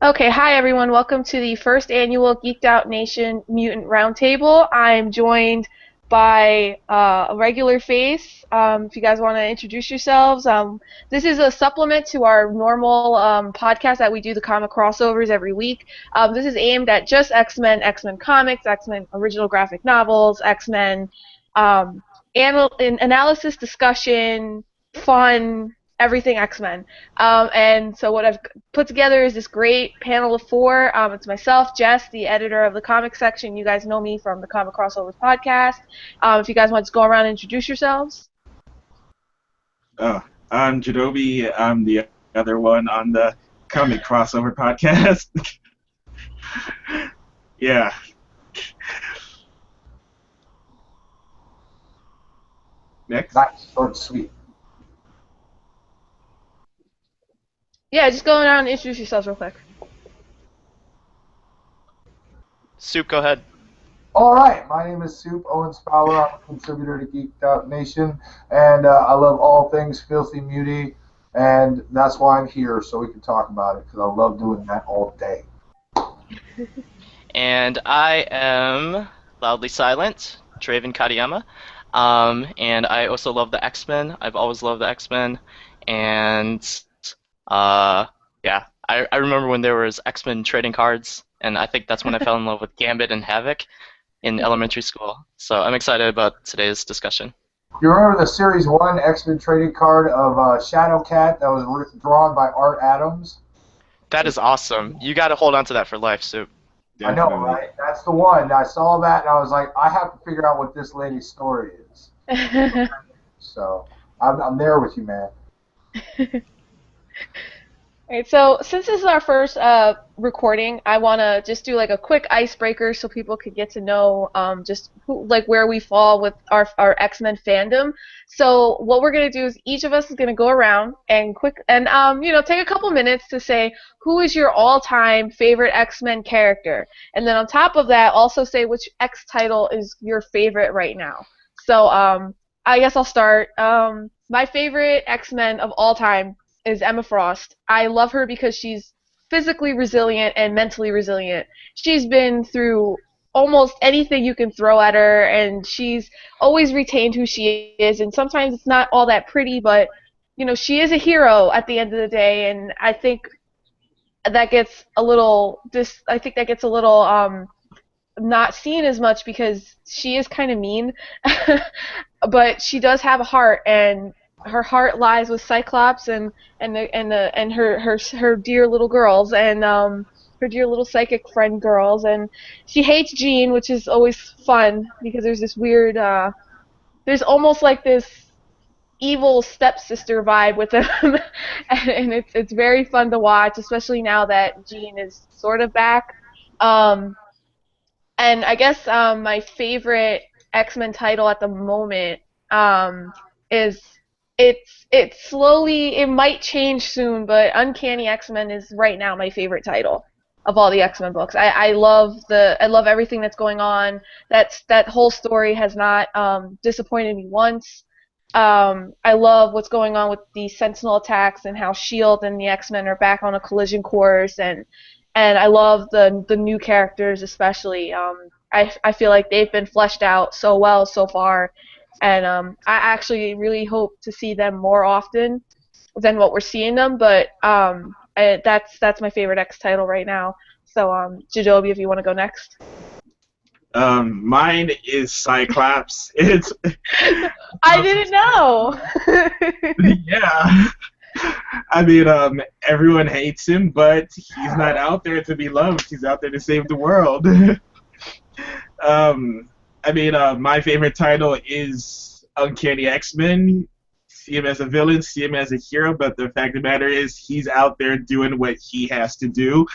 Okay, hi everyone. Welcome to the first annual Geeked Out Nation Mutant Roundtable. I'm joined by a regular face. If you guys want to introduce yourselves, this is a supplement to our normal podcast that we do, the comic crossovers every week. This is aimed at just X-Men, X-Men comics, X-Men original graphic novels, X-Men um, analysis, discussion, fun, everything X-Men. And so what I've put together is this great panel of four. It's myself, Jess, the editor of the comic section. You guys know me from the Comic Crossovers podcast. If you guys want to go around and introduce yourselves. Oh, I'm Jadobi. I'm the other one on the Comic Crossover podcast. Yeah. Next. Nice, short and sweet. Yeah, just go around and introduce yourselves real quick. Soup, go ahead. All right, my name is Soup Owens Fowler. I'm a contributor to Geeked Out Nation, and I love all things filthy muty, and that's why I'm here, so we can talk about it, because I love doing that all day. And I am Loudly Silent, Draven Katayama. And I also love the X-Men. I've always loved the X-Men. And yeah, I remember when there was X-Men trading cards, and I think that's when I fell in love with Gambit and Havoc in elementary school. So I'm excited about today's discussion. You remember the Series 1 X-Men trading card of Shadowcat that was drawn by Art Adams? That is awesome. You got to hold on to that for life, Soup. Definitely. I know, right? That's the one. I saw that, and I was like, I have to figure out what this lady's story is. So I'm there with you, man. Alright, so since this is our first recording, I want to just do like a quick icebreaker so people could get to know just where we fall with our X-Men fandom. So what we're going to do is each of us is going to go around and take a couple minutes to say who is your all-time favorite X-Men character. And then on top of that, also say which X title is your favorite right now. So I guess I'll start. My favorite X-Men of all time is Emma Frost. I love her because she's physically resilient and mentally resilient. She's been through almost anything you can throw at her, and she's always retained who she is, and sometimes it's not all that pretty, but she is a hero at the end of the day, and I think that gets a little not seen as much because she is kind of mean. But she does have a heart, and her heart lies with Cyclops and her dear little girls and her dear little psychic friend girls, and she hates Jean, which is always fun because there's this weird there's almost like this evil stepsister vibe with them, and it's very fun to watch, especially now that Jean is sort of back. And I guess my favorite X-Men title at the moment is it might change soon, but Uncanny X-Men is right now my favorite title of all the X-Men books. I love everything that's going on. That whole story has not disappointed me once. I love what's going on with the Sentinel attacks and how S.H.I.E.L.D. and the X-Men are back on a collision course, and I love the new characters especially. I feel like they've been fleshed out so well so far. And I actually really hope to see them more often than what we're seeing them. But that's my favorite X title right now. So Jadobi, if you want to go next. Mine is Cyclops. It's. I didn't know. Yeah. I mean, everyone hates him, but he's not out there to be loved. He's out there to save the world. My favorite title is Uncanny X-Men. See him as a villain, see him as a hero, but the fact of the matter is he's out there doing what he has to do.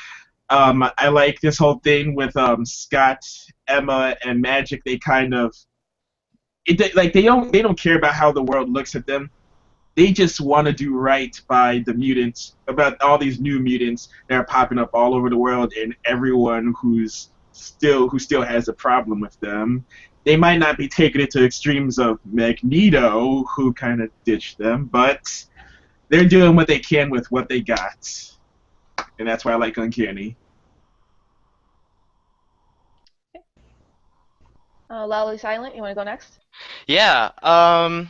I like this whole thing with Scott, Emma, and Magic. They kind of they don't care about how the world looks at them. They just want to do right by the mutants, about all these new mutants that are popping up all over the world, and everyone who still has a problem with them. They might not be taking it to extremes of Magneto, who kind of ditched them, but they're doing what they can with what they got. and that's why I like Uncanny. Loudly Silent, you want to go next? Yeah, I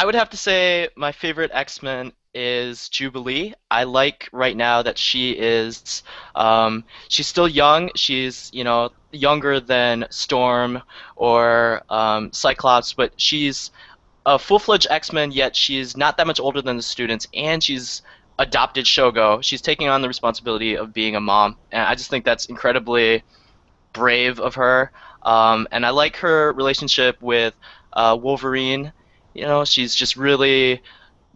would have to say my favorite X-Men is Jubilee. I like right now that she's still young. She's, younger than Storm or Cyclops, but she's a full-fledged X-Men, yet she's not that much older than the students, and she's adopted Shogo. She's taking on the responsibility of being a mom, and I just think that's incredibly brave of her. And I like her relationship with Wolverine. She's just really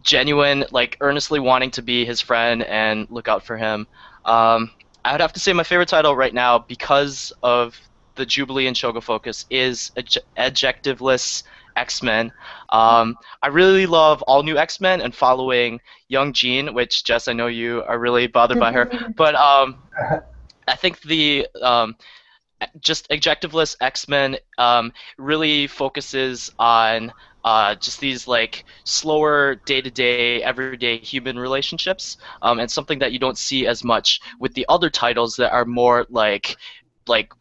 genuine, like earnestly wanting to be his friend and look out for him. I would have to say my favorite title right now, because of the Jubilee and Shogo focus, is Adjectiveless X-Men. I really love all new X-Men and following young Jean, which Jess, I know you are really bothered by her, but I think the just Adjectiveless X-Men really focuses on just these like slower day-to-day, everyday human relationships, and something that you don't see as much with the other titles that are more like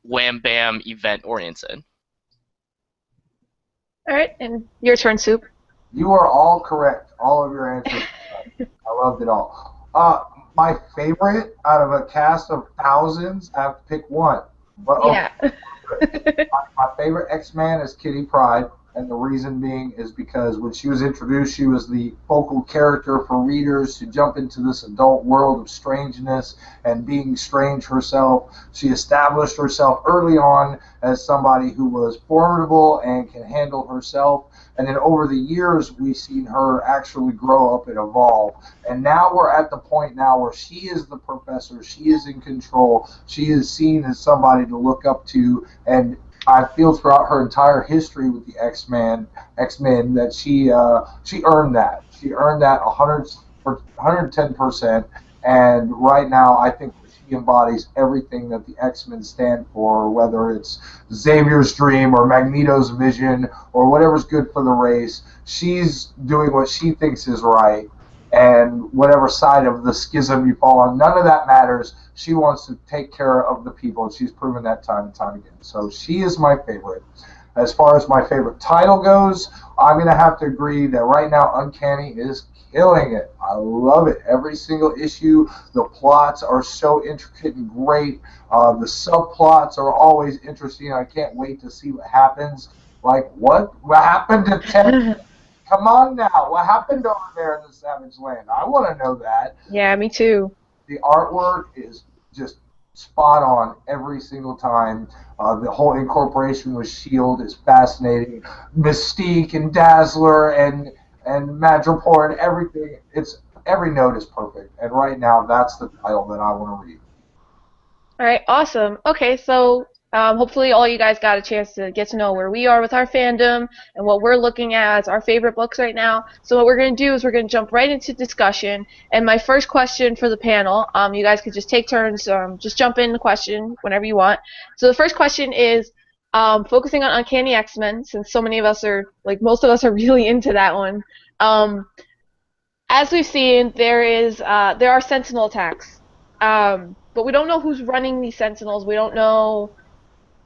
wham bam event oriented. All right, and your turn, Soup. You are all correct. All of your answers. I loved it all. My favorite out of a cast of thousands, I have to pick one. But Yeah. my favorite X-Man is Kitty Pryde, and the reason being is because when she was introduced, she was the focal character for readers to jump into this adult world of strangeness and being strange herself. She established herself early on as somebody who was formidable and can handle herself. And then over the years, we've seen her actually grow up and evolve. And now we're at the point now where she is the professor. She is in control. She is seen as somebody to look up to. And I feel throughout her entire history with the X-Men that she earned that. She earned that 110%. And right now, I think she embodies everything that the X-Men stand for, whether it's Xavier's dream or Magneto's vision or whatever's good for the race. She's doing what she thinks is right, and whatever side of the schism you fall on, none of that matters. She wants to take care of the people, and she's proven that time and time again. So she is my favorite. As far as my favorite title goes, I'm going to have to agree that right now Uncanny is killing it. I love it. Every single issue, the plots are so intricate and great. The subplots are always interesting. I can't wait to see what happens. Like, what happened to Ted? Come on now. What happened over there in the Savage Land? I want to know that. Yeah, me too. The artwork is just spot on every single time. The whole incorporation with S.H.I.E.L.D. is fascinating. Mystique and Dazzler and Madripoor and everything. It's every note is perfect. And right now, that's the title that I want to read. All right, awesome. Okay, so hopefully all you guys got a chance to get to know where we are with our fandom and what we're looking at as our favorite books right now. So what we're going to do is we're going to jump right into discussion. And my first question for the panel, you guys could just take turns, just jump in the question whenever you want. So the first question is focusing on Uncanny X-Men, since so many of us are, like most of us are really into that one. As we've seen, there are Sentinel attacks. But we don't know who's running these Sentinels. We don't know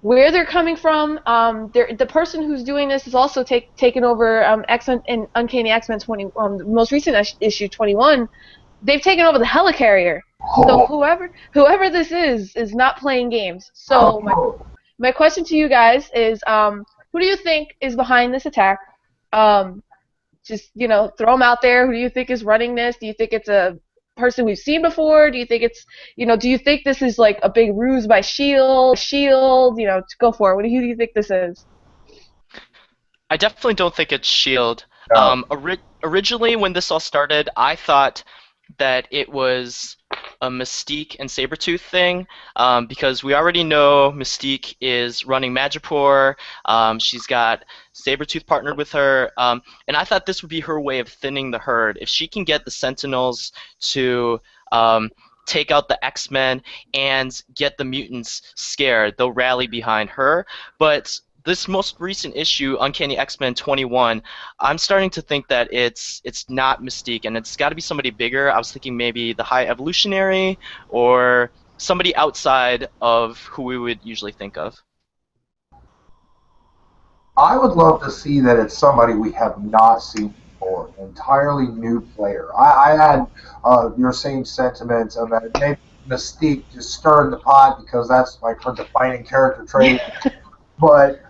where they're coming from. The person who's doing this is also taken over X-Men in Uncanny X-Men 20, the most recent issue 21. They've taken over the Helicarrier. So whoever this is not playing games. So my question to you guys is, who do you think is behind this attack? Just throw them out there. Who do you think is running this? Do you think it's a person we've seen before? Do you think it's, do you think this is like a big ruse by Shield? To go for it. Who do you think this is? I definitely don't think it's Shield. No. Originally, when this all started, I thought that it was a Mystique and Sabretooth thing, because we already know Mystique is running Madripoor. She's got Sabretooth partnered with her, and I thought this would be her way of thinning the herd. If she can get the Sentinels to take out the X-Men and get the mutants scared, they'll rally behind her. But this most recent issue, Uncanny X-Men 21, I'm starting to think that it's not Mystique, and it's got to be somebody bigger. I was thinking maybe the High Evolutionary or somebody outside of who we would usually think of. I would love to see that it's somebody we have not seen before, an entirely new player. I had your same sentiments, and that maybe Mystique just stirred the pot because that's like her defining character trait. But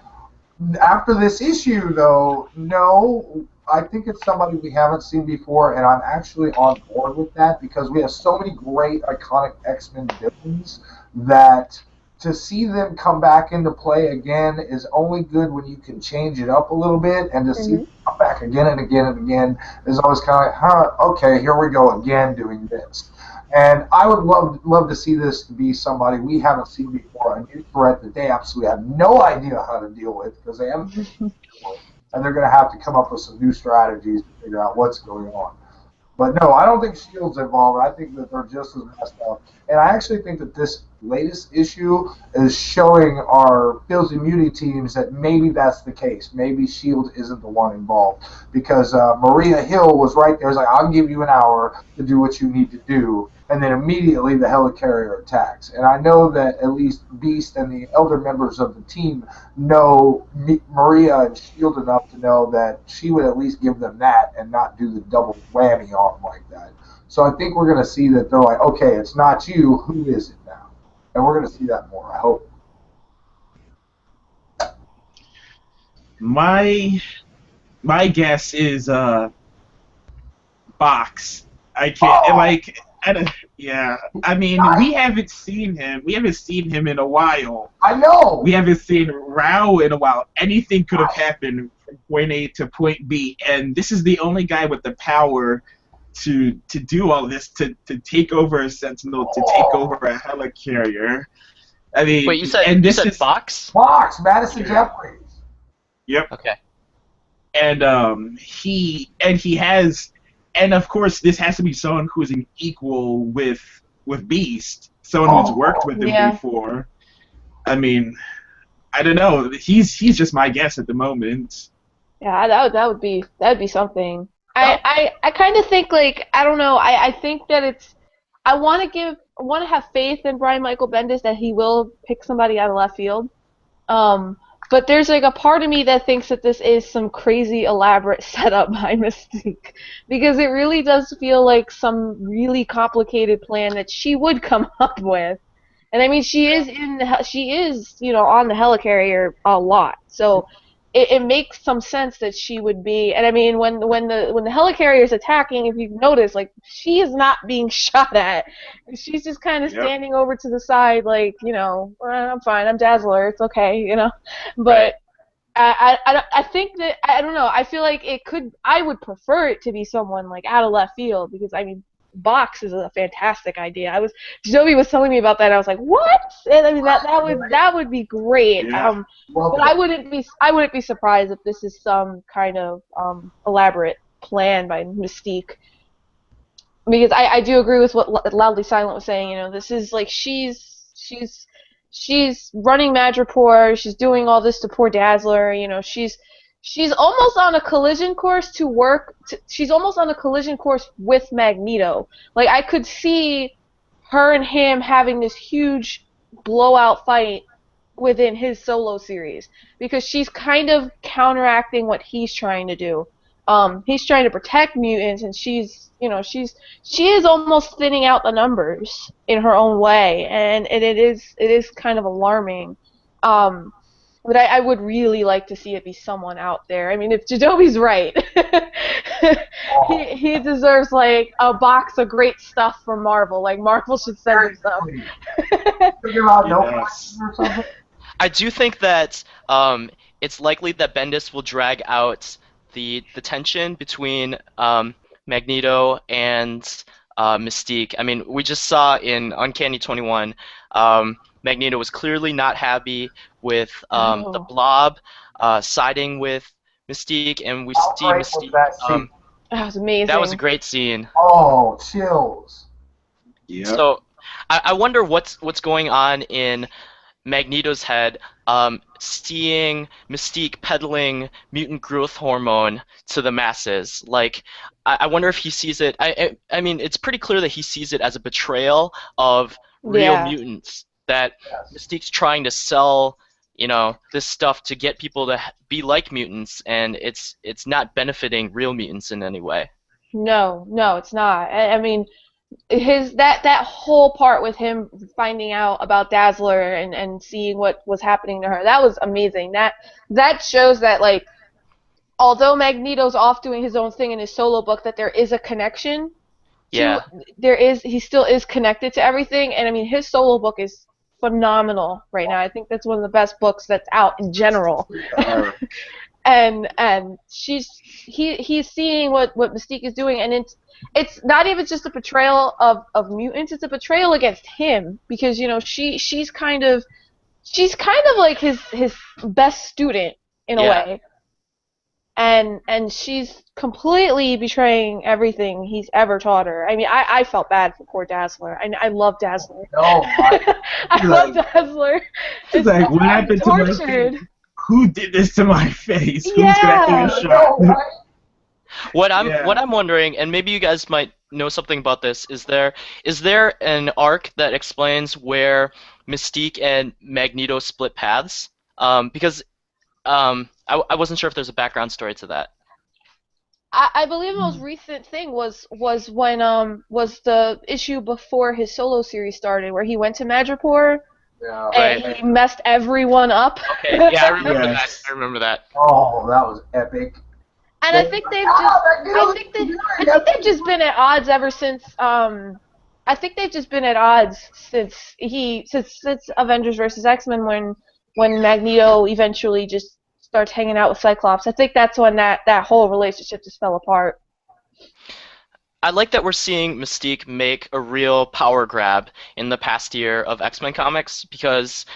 after this issue, though, no, I think it's somebody we haven't seen before, and I'm actually on board with that because we have so many great, iconic X-Men villains that to see them come back into play again is only good when you can change it up a little bit, and to see them Hmm. come back again and again and again is always kind of like, huh, okay, here we go again doing this. And I would love to see this to be somebody we haven't seen before, a new threat that they absolutely have no idea how to deal with because they haven't been before, and they're going to have to come up with some new strategies to figure out what's going on. But no, I don't think Shield's involved. I think that they're just as messed up. And I actually think that this latest issue is showing our Fields Immunity teams that maybe that's the case. Maybe Shield isn't the one involved. Because Maria Hill was right there. It's like, I'll give you an hour to do what you need to do. And then immediately the helicarrier attacks. And I know that at least Beast and the elder members of the team know Maria and Shield enough to know that she would at least give them that and not do the double whammy on them like that. So I think we're going to see that they're like, okay, it's not you. Who is it now? And we're going to see that more, I hope. My guess is Box. I can't Oh, like. I don't, yeah, I mean, I, we haven't seen him. We haven't seen him in a while. I know. We haven't seen Rao in a while. Anything could have happened from point A to point B, and this is the only guy with the power to do all this, to take over a Sentinel, to take over Oh, a helicarrier. I mean, Wait, you said and you this said is Fox? Fox, Madison yeah, Jeffries. yep. Okay. And he has, and of course this has to be someone who's an equal with Beast, someone who's worked Oh, with him Yeah. before. I mean, I don't know. He's just my guess at the moment. Yeah, that would be something. I that, I, I kind of think like I don't know. I think that I want to have faith in Brian Michael Bendis that he will pick somebody out of left field. Um, but there's like a part of me that thinks that this is some crazy elaborate setup by Mystique because it really does feel like some really complicated plan that she would come up with. And I mean, she is, on the helicarrier a lot. So it makes some sense that she would be. And I mean, when the helicarrier is attacking, if you've noticed, like she is not being shot at. She's just kind of Yep. standing over to the side, like, I'm fine. I'm Dazzler. It's okay. Right. But I think that I don't know. I feel like it could. I would prefer it to be someone like out of left field because I mean, Box is a fantastic idea. Joey was telling me about that. And I was like, what? And I mean that would be great. Yeah. But love I wouldn't be surprised if this is some kind of elaborate plan by Mystique because I do agree with what Loudly Silent was saying. This is like she's running Madripoor. She's doing all this to poor Dazzler. She's almost on a collision course to work. She's almost on a collision course with Magneto. Like I could see her and him having this huge blowout fight within his solo series because she's kind of counteracting what he's trying to do. He's trying to protect mutants, and she is almost thinning out the numbers in her own way, and it is kind of alarming. Um, but I would really like to see it be someone out there. I mean, if Jadobi's right, oh, he deserves like a box of great stuff from Marvel. Like Marvel should send him some. seriously. Figure out no prizes Yes. or something. I do think that it's likely that Bendis will drag out the tension between Magneto and Mystique. I mean, we just saw in Uncanny 21, Magneto was clearly not happy with the Oh, Blob siding with Mystique, and we How see great was Mystique. that scene? that was That was a amazing. great scene. Oh, chills. Yep. So I wonder what's going on in Magneto's head, seeing Mystique peddling mutant growth hormone to the masses. Like, I wonder if he sees it. I mean, it's pretty clear that he sees it as a betrayal of real Yeah. mutants. That Yes. Mystique's trying to sell, this stuff to get people to be like mutants, and it's not benefiting real mutants in any way. No, no, it's not. I mean, his that whole part with him finding out about Dazzler and seeing what was happening to her, that was amazing. That shows that, like, although Magneto's off doing his own thing in his solo book, that there is a connection to Yeah. he still is connected to everything. And I mean, his solo book is phenomenal right now. I think that's one of the best books that's out in general. Uh, And he's seeing what Mystique is doing, and it's not even just a betrayal of mutants, it's a betrayal against him, because she's kind of like his best student in a Yeah. way. And she's completely betraying everything he's ever taught her. I mean, I felt bad for poor Dazzler. I love Dazzler. no, I love Dazzler. It's like, what happened to my tortured. face? Who did this to my face? Who's Yeah. gonna take a no, shot? right? What I'm Yeah. what I'm wondering, and maybe you guys might know something about this, is there an arc that explains where Mystique and Magneto split paths? Because I wasn't sure if there's a background story to that. I believe the most recent thing was when was the issue before his solo series started, where he went to Madripoor Yeah. and Right. he messed everyone up. Okay, yeah, I remember Yes. that. I remember that. Oh, that was epic. And I think they've just been at odds ever since I think they've just been at odds since Avengers versus X-Men, when Magneto eventually just starts hanging out with Cyclops. I think that's when that whole relationship just fell apart. I like that we're seeing Mystique make a real power grab in the past year of X-Men comics, because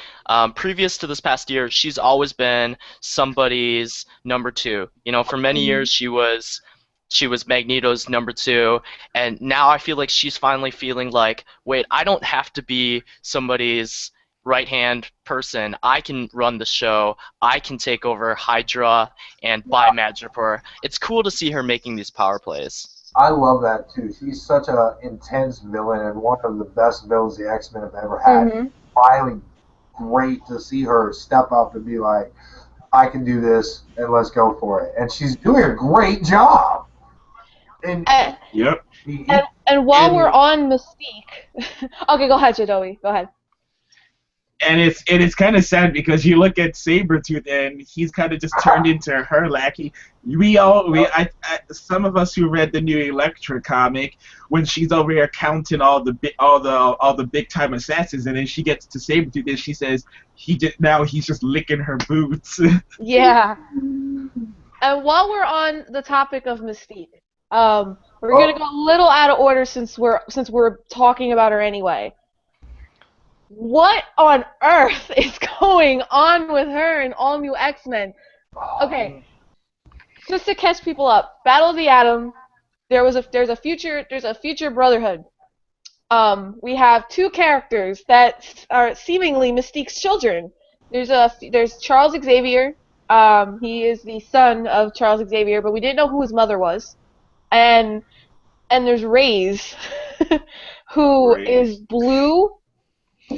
previous to this past year, she's always been somebody's number two. For many years she was Magneto's number two, and now I feel like she's finally feeling like, wait, I don't have to be somebody's right-hand person. I can run the show. I can take over Hydra and buy Madripoor. It's cool to see her making these power plays. I love that too. She's such an intense villain and one of the best villains the X-Men have ever had. Mhm. Finally, great to see her step up and be like, I can do this and let's go for it. And she's doing a great job. And Yep. And while And- we're on Mystique, okay, go ahead, Joey. Go ahead. And it's kind of sad because you look at Sabretooth and he's kind of just turned into her lackey. Some of us who read the new Elektra comic, when she's over here counting all the big time assassins, and then she gets to Sabretooth and she says he's just licking her boots. Yeah. And while we're on the topic of Mystique, we're gonna go a little out of order since we're talking about her anyway. What on earth is going on with her in All New X-Men? Okay, just to catch people up, Battle of the Atom. There's a future Brotherhood. We have two characters that are seemingly Mystique's children. There's Charles Xavier. He is the son of Charles Xavier, but we didn't know who his mother was. And there's Reyes, who is blue,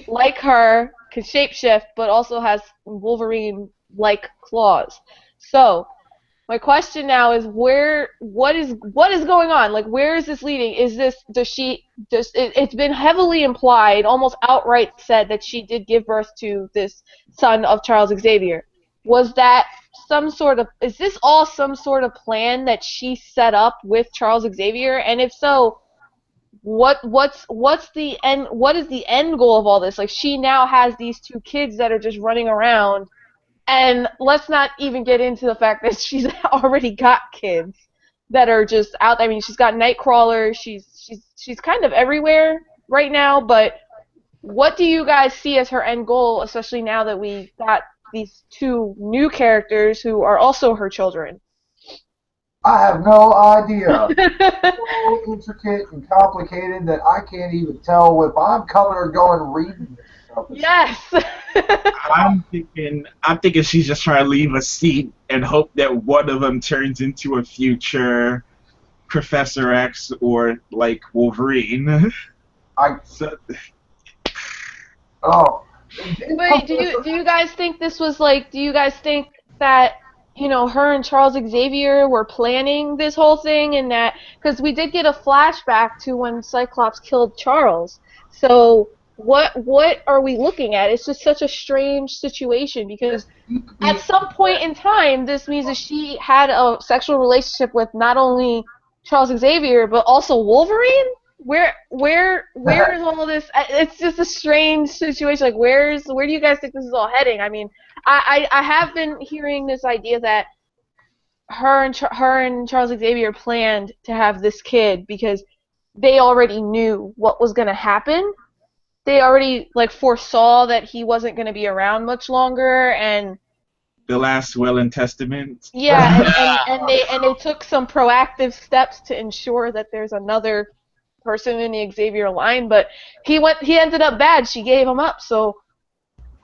like her, can shapeshift, but also has Wolverine-like claws. So, my question now is what is going on? Like, where is this leading? It's been heavily implied, almost outright said, that she did give birth to this son of Charles Xavier. Is this all some sort of plan that she set up with Charles Xavier? And if so, what is the end goal of all this? Like, she now has these two kids that are just running around, and let's not even get into the fact that she's already got kids that are just out. I mean, she's got Nightcrawler. She's kind of everywhere right now. But what do you guys see as her end goal, especially now that we got these two new characters who are also her children? I have no idea. So intricate and complicated that I can't even tell if I'm coming or going reading this Yes. I'm thinking she's just trying to leave a seat and hope that one of them turns into a future Professor X or like Wolverine. I So oh. It did come Wait, do you to do you guys think this was like? Do you guys think that her and Charles Xavier were planning this whole thing, and that because we did get a flashback to when Cyclops killed Charles. So what are we looking at? It's just such a strange situation because at be some point in time, this means that she had a sexual relationship with not only Charles Xavier but also Wolverine. Where is all of this? It's just a strange situation. Like, where do you guys think this is all heading? I mean, I have been hearing this idea that her and Charles Xavier planned to have this kid because they already knew what was going to happen. They already like foresaw that he wasn't going to be around much longer, and the last will and testament. yeah, and they took some proactive steps to ensure that there's another person in the Xavier line, but he ended up bad. She gave him up, so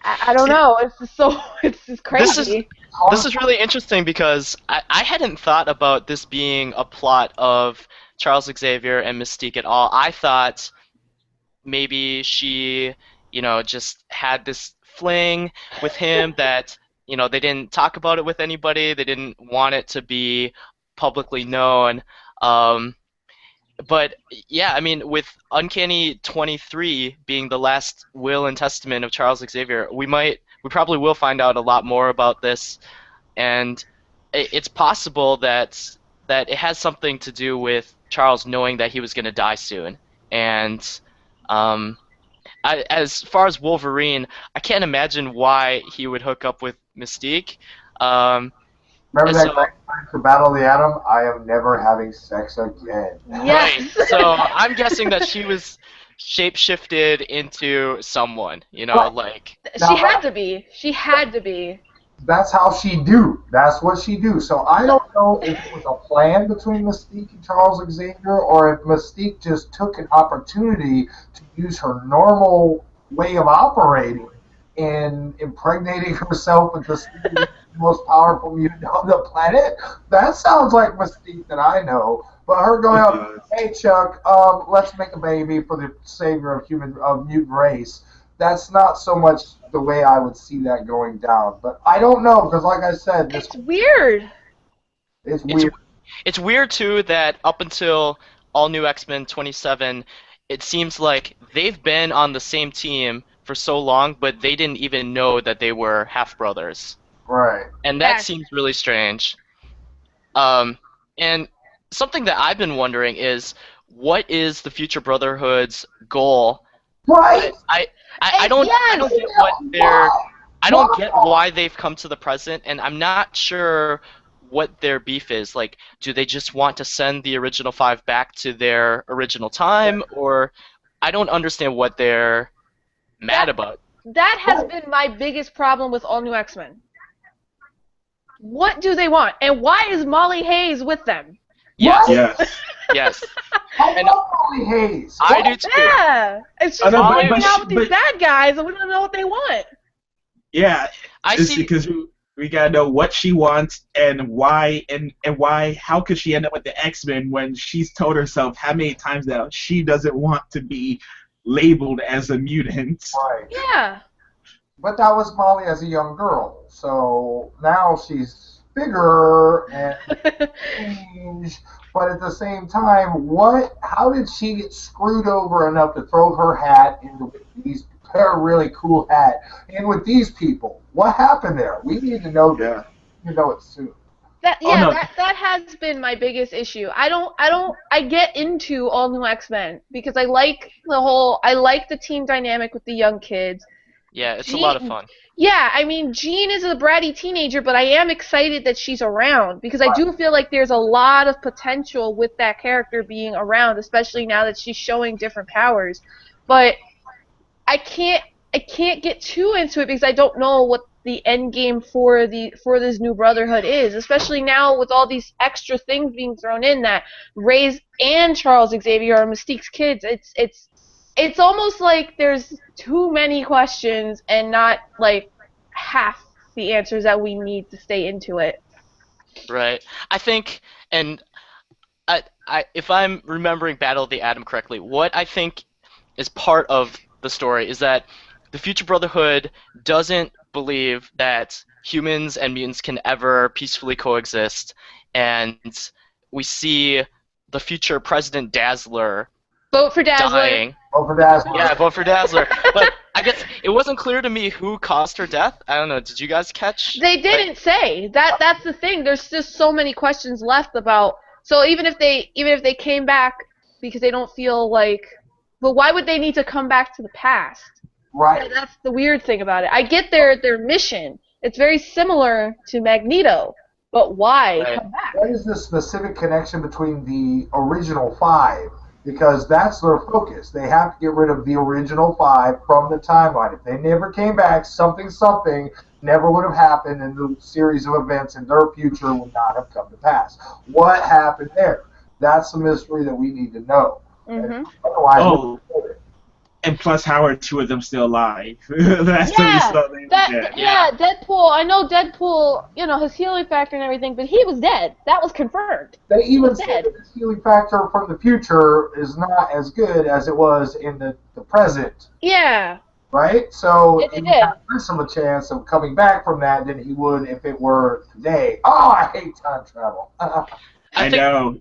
I don't See, know. It's just so it's just this is crazy. this is really interesting because I hadn't thought about this being a plot of Charles Xavier and Mystique at all. I thought maybe she, just had this fling with him that, they didn't talk about it with anybody. They didn't want it to be publicly known. Um, but yeah, I mean, with Uncanny 23 being the last will and testament of Charles Xavier, we probably will find out a lot more about this, and it's possible that it has something to do with Charles knowing that he was going to die soon, and um, as far as Wolverine, I can't imagine why he would hook up with Mystique. Um, remember and that so, great line for Battle of the Atom? I am never having sex again. right. Yes. So I'm guessing that she was shapeshifted into someone, Right. like She Now had to be. She had to be. that's how she do. That's what she do. So I don't know if it was a plan between Mystique and Charles Xavier, or if Mystique just took an opportunity to use her normal way of operating in impregnating herself with the most powerful mutant on the planet. That sounds like Mystique that I know. But her going It up, does. hey Chuck, let's make a baby for the savior of mutant race. That's not so much the way I would see that going down. But I don't know because, like I said, this It's weird. is it's weird. it's weird too that up until All New X-Men 27, it seems like they've been on the same team for so long, but they didn't even know that they were half brothers, Right. and that Yes. seems really strange. Um, and something that I've been wondering is, what is the future Brotherhood's goal? Right. I And don't yes. get what they're Why? I don't get why they've come to the present, and I'm not sure what their beef is. Like, do they just want to send the original five back to their original time, or I don't understand what they're mad That about. that has been my biggest problem with All New X-Men. What do they want? And why is Molly Hayes with them? Yes, Right. Yes. yes, I and love Molly Hayes. I do too. Yeah. It's I just know, we're but, hanging out with these but bad guys and we don't know what they want. yeah, I it's see. because we gotta know what she wants and why and why. How could she end up with the X-Men when she's told herself how many times that she doesn't want to be labeled as a mutant? Right. Yeah. But that was Molly as a young girl. So now she's bigger and changed. But at the same time, how did she get screwed over enough to throw her hat into these her really cool hat in with these people? What happened there? We need to know Yeah. You know it soon. Oh no. That has been my biggest issue. I get into All New X-Men because I like the team dynamic with the young kids. Yeah, it's a lot of fun. Yeah, I mean, Jean is a bratty teenager, but I am excited that she's around because I Right. do feel like there's a lot of potential with that character being around, especially now that she's showing different powers. But I can't I can't get too into it because I don't know what the end game for this new Brotherhood is, especially now with all these extra things being thrown in that Ray's and Charles Xavier are Mystique's kids. it's almost like there's too many questions and not like half the answers that we need to stay into it. Right. I think, and if I'm remembering Battle of the Atom correctly, what I think is part of the story is that the Future Brotherhood doesn't believe that humans and mutants can ever peacefully coexist, and we see the future President Dazzler Vote for Dazzler. dying. Over Dazzler. Yeah, vote for Dazzler. But I guess it wasn't clear to me who caused her death. I don't know. Did you guys catch? They didn't say that. That's the thing. There's just so many questions left about. So even if they came back because they don't feel like, but why would they need to come back to the past? Right. That's the weird thing about it. I get their mission. It's very similar to Magneto, but why Right. come back? What is the specific connection between the original 5? Because that's their focus. They have to get rid of the original 5 from the timeline. If they never came back, something never would have happened, and the series of events in their future would not have come to pass. What happened there? That's the mystery that we need to know. Mhm. Otherwise, Oh, and plus, how are two of them still alive? That's Yeah, something. yeah, Deadpool. I know Deadpool. You know his healing factor and everything, but he was dead. That was confirmed. they even was said dead. that the healing factor from the future is not as good as it was in the present. Yeah, Right? So it he did. has less of a chance of coming back from that than he would if it were today. Oh, I hate time travel. I think know.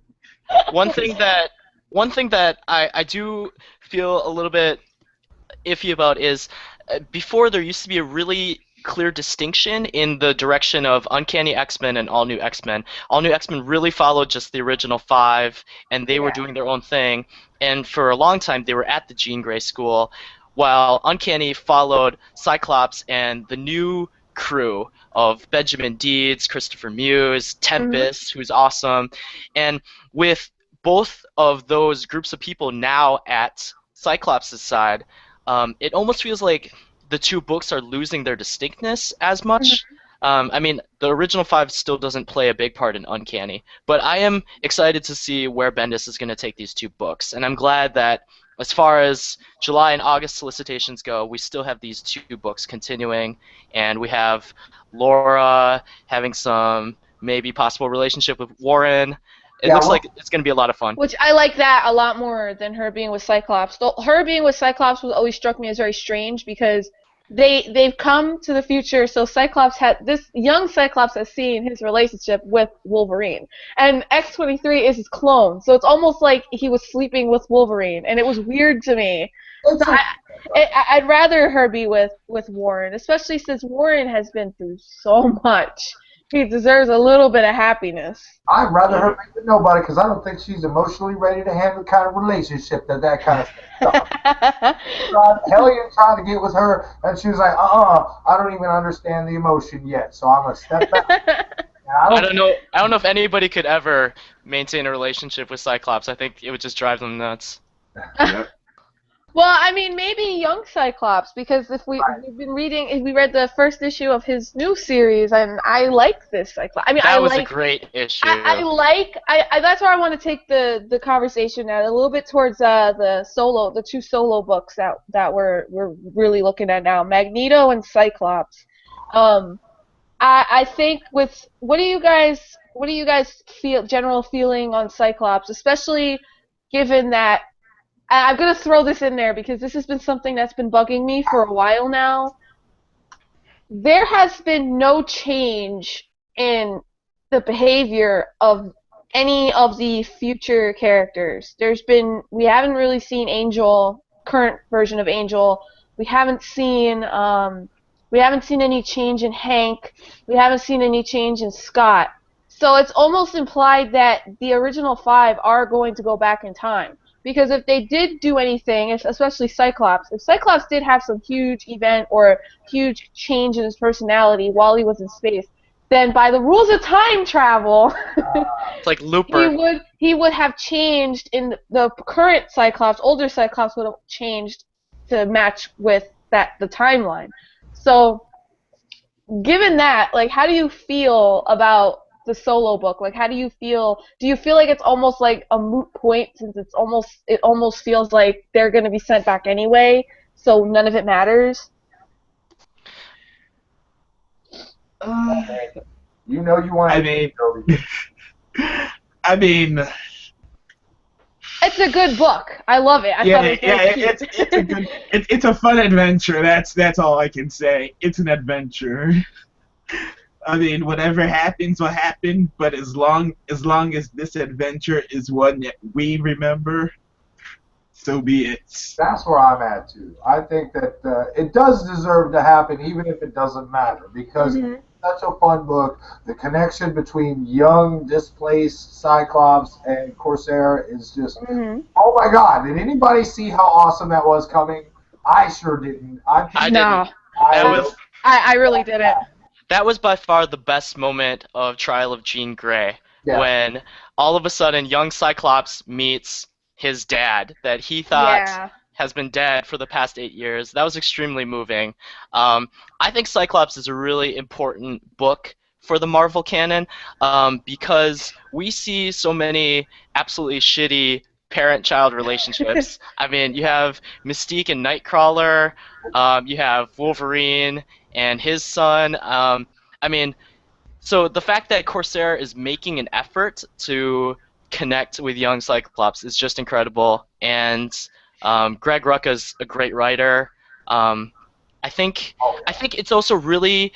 one thing that I do feel a little bit iffy about is before there used to be a really clear distinction in the direction of Uncanny X-Men and All New X-Men. All New X-Men really followed just the original 5, and they were doing their own thing. And for a long time, they were at the Jean Grey School, while Uncanny followed Cyclops and the new crew of Benjamin Deeds, Christopher Muse, Tempest, who's awesome. And with both of those groups of people now at Cyclops' side, it almost feels like the two books are losing their distinctness as much. I mean, the original 5 still doesn't play a big part in Uncanny, but I am excited to see where Bendis is going to take these two books, and I'm glad that as far as July and August solicitations go, we still have these two books continuing, and we have Laura having some maybe possible relationship with Warren. It looks like it's going to be a lot of fun. Which I like that a lot more than her being with Cyclops. Though her being with Cyclops was always struck me as very strange because they've come to the future. So Cyclops this young Cyclops has seen his relationship with Wolverine, and X-23 is his clone. So it's almost like he was sleeping with Wolverine, and it was weird to me. So I'd rather her be with Warren, especially since Warren has been through so much. He deserves a little bit of happiness. I'd rather her be with nobody because I don't think she's emotionally ready to handle the kind of relationship that kind of stuff. Hellion tried to get with her, and she was like, I don't even understand the emotion yet, so I'm going to step back. I don't know if anybody could ever maintain a relationship with Cyclops. I think it would just drive them nuts. Yep. Well, I mean, maybe young Cyclops, because if we read the first issue of his new series, and I like this Cyclops. I mean, that was a great issue. That's where I want to take the conversation at a little bit towards the two solo books that we're really looking at now, Magneto and Cyclops. I think with what do you guys general feeling on Cyclops, especially given that. I'm going to throw this in there because this has been something that's been bugging me for a while now. There has been no change in the behavior of any of the future characters. We haven't really seen Angel, current version of Angel. We haven't seen any change in Hank. We haven't seen any change in Scott. So it's almost implied that the original 5 are going to go back in time. Because if they did do anything, especially Cyclops, if Cyclops did have some huge event or huge change in his personality while he was in space, then by the rules of time travel, it's like Looper. He would have changed in the current Cyclops, older Cyclops would have changed to match with the timeline. So, given that, like, how do you feel about the solo book? Like, how do you feel? Do you feel like it's almost like a moot point since it almost feels like they're going to be sent back anyway, so none of it matters? Uh, You know you want I to mean, Toby. I mean, It's a good book. I love it. I thought it yeah, was very yeah, cute. it's a good, it's a fun adventure. That's all I can say. It's an adventure. I mean, whatever happens will happen, but as long as this adventure is one that we remember, so be it. That's where I'm at too. I think that it does deserve to happen, even if it doesn't matter, because it's Mhm. such a fun book. The connection between young, displaced Cyclops and Corsair is just, Mhm. oh my God! Did anybody see how awesome that was coming? I sure didn't. I didn't. No, That I was I really didn't. that was by far the best moment of Trial of Jean Grey yeah. when all of a sudden young Cyclops meets his dad that he thought Yeah. has been dead for the past 8 years. That was extremely moving. I think Cyclops is a really important book for the Marvel canon because we see so many absolutely shitty parent-child relationships. I mean, you have Mystique and Nightcrawler, you have Wolverine and his son. I mean, so the fact that Corsair is making an effort to connect with young Cyclops is just incredible, and Greg Rucka's a great writer. Um, I think Oh, I think it's also really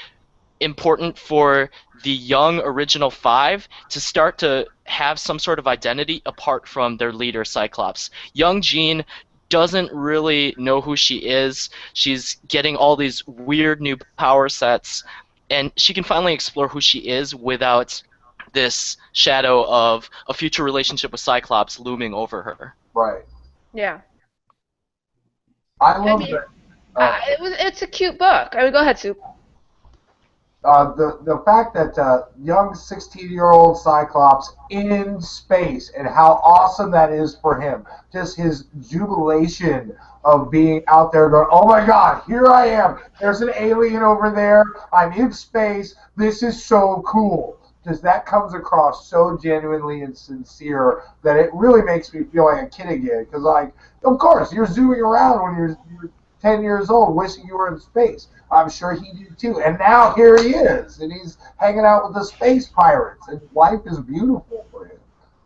important for the young original five to start to have some sort of identity apart from their leader Cyclops. Young Jean doesn't really know who she is. She's getting all these weird new power sets, and she can finally explore who she is without this shadow of a future relationship with Cyclops looming over her. right. Yeah. I I love mean, that. Oh. it's a cute book. I mean, go ahead, Soup. The fact that young 16-year-old Cyclops in space and how awesome that is for him, just his jubilation of being out there going, oh my God, here I am. There's an alien over there. I'm in space. This is so cool. Just that comes across so genuinely and sincere that it really makes me feel like a kid again. Because, like, of course, you're zooming around when you're 10 years old wishing you were in space. I'm sure he did too. And now here he is, and he's hanging out with the space pirates, and life is beautiful for him.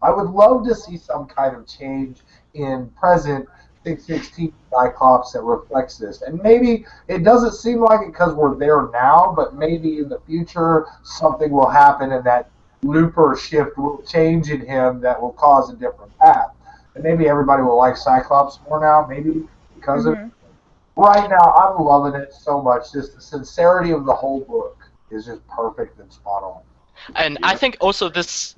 I would love to see some kind of change in present 616 Cyclops that reflects this. And maybe it doesn't seem like it because we're there now, but maybe in the future something will happen and that looper shift will change in him that will cause a different path. And maybe everybody will like Cyclops more now, maybe because of Mhm. right now, I'm loving it so much. Just the sincerity of the whole book is just perfect and spot on. And I Yeah. think also this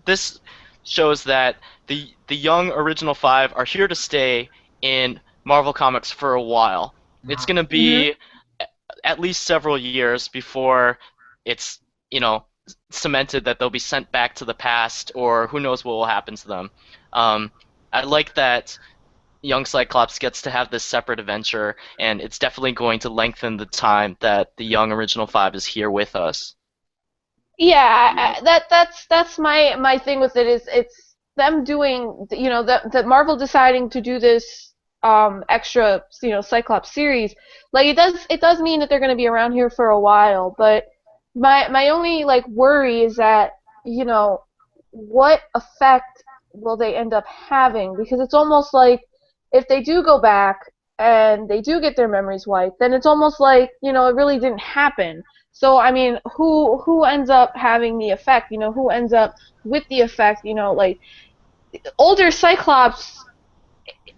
shows that the young original five are here to stay in Marvel Comics for a while. It's Mhm. going to Mhm. be at least several years before it's, you know, cemented that they'll be sent back to the past or who knows what will happen to them. Um, I like that young Cyclops gets to have this separate adventure, and it's definitely going to lengthen the time that the young original five is here with us. Yeah, Yeah. that's my thing with it is it's them doing that Marvel deciding to do this extra Cyclops series. Like it does mean that they're going to be around here for a while, but my only like worry is that you know what effect will they end up having, because it's almost like if they do go back and they do get their memories wiped, then it's almost like it really didn't happen. So I mean, who ends up having the effect? Who ends up with the effect? Like older Cyclops,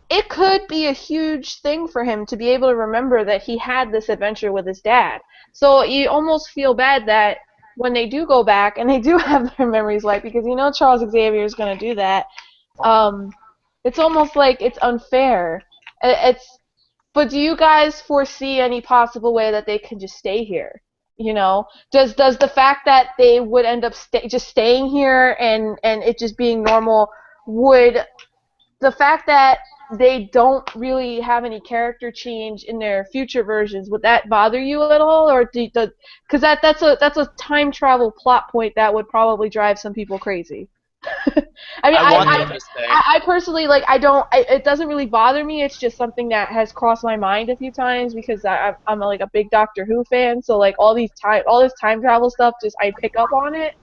it could be a huge thing for him to be able to remember that he had this adventure with his dad. So you almost feel bad that when they do go back and they do have their memories wiped, because Charles Xavier is going to do that. Um, it's almost like it's unfair. It's but do you guys foresee any possible way that they can just stay here? Does the fact that they would end up just staying here and it just being normal, would the fact that they don't really have any character change in their future versions, would that bother you at all, or because that's a time travel plot point that would probably drive some people crazy. I mean, I I, want I, them to stay. I personally like I don't. It doesn't really bother me. It's just something that has crossed my mind a few times because I'm like a big Doctor Who fan. So like all this time travel stuff, just I pick up on it.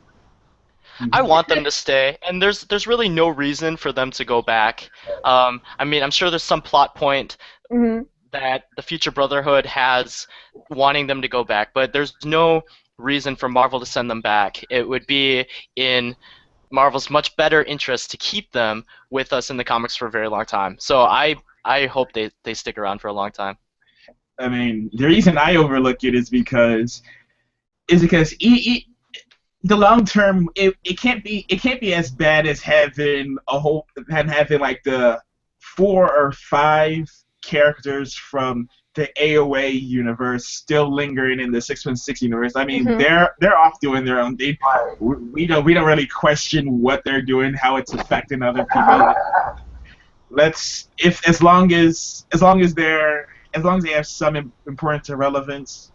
I want them to stay, and there's really no reason for them to go back. I mean, I'm sure there's some plot point Hmm. that the future Brotherhood has wanting them to go back, but there's no reason for Marvel to send them back. It would be in Marvel's much better interest to keep them with us in the comics for a very long time. So I hope they stick around for a long time. I mean, the reason I overlook it is because the long term it can't be as bad as having like the 4 or 5 characters from the AOA universe still lingering in the 616 universe. I mean, Hmm. they're off doing their own thing. Right. We don't really question what they're doing, how it's affecting other people. Let's if as long as they have some importance or relevance.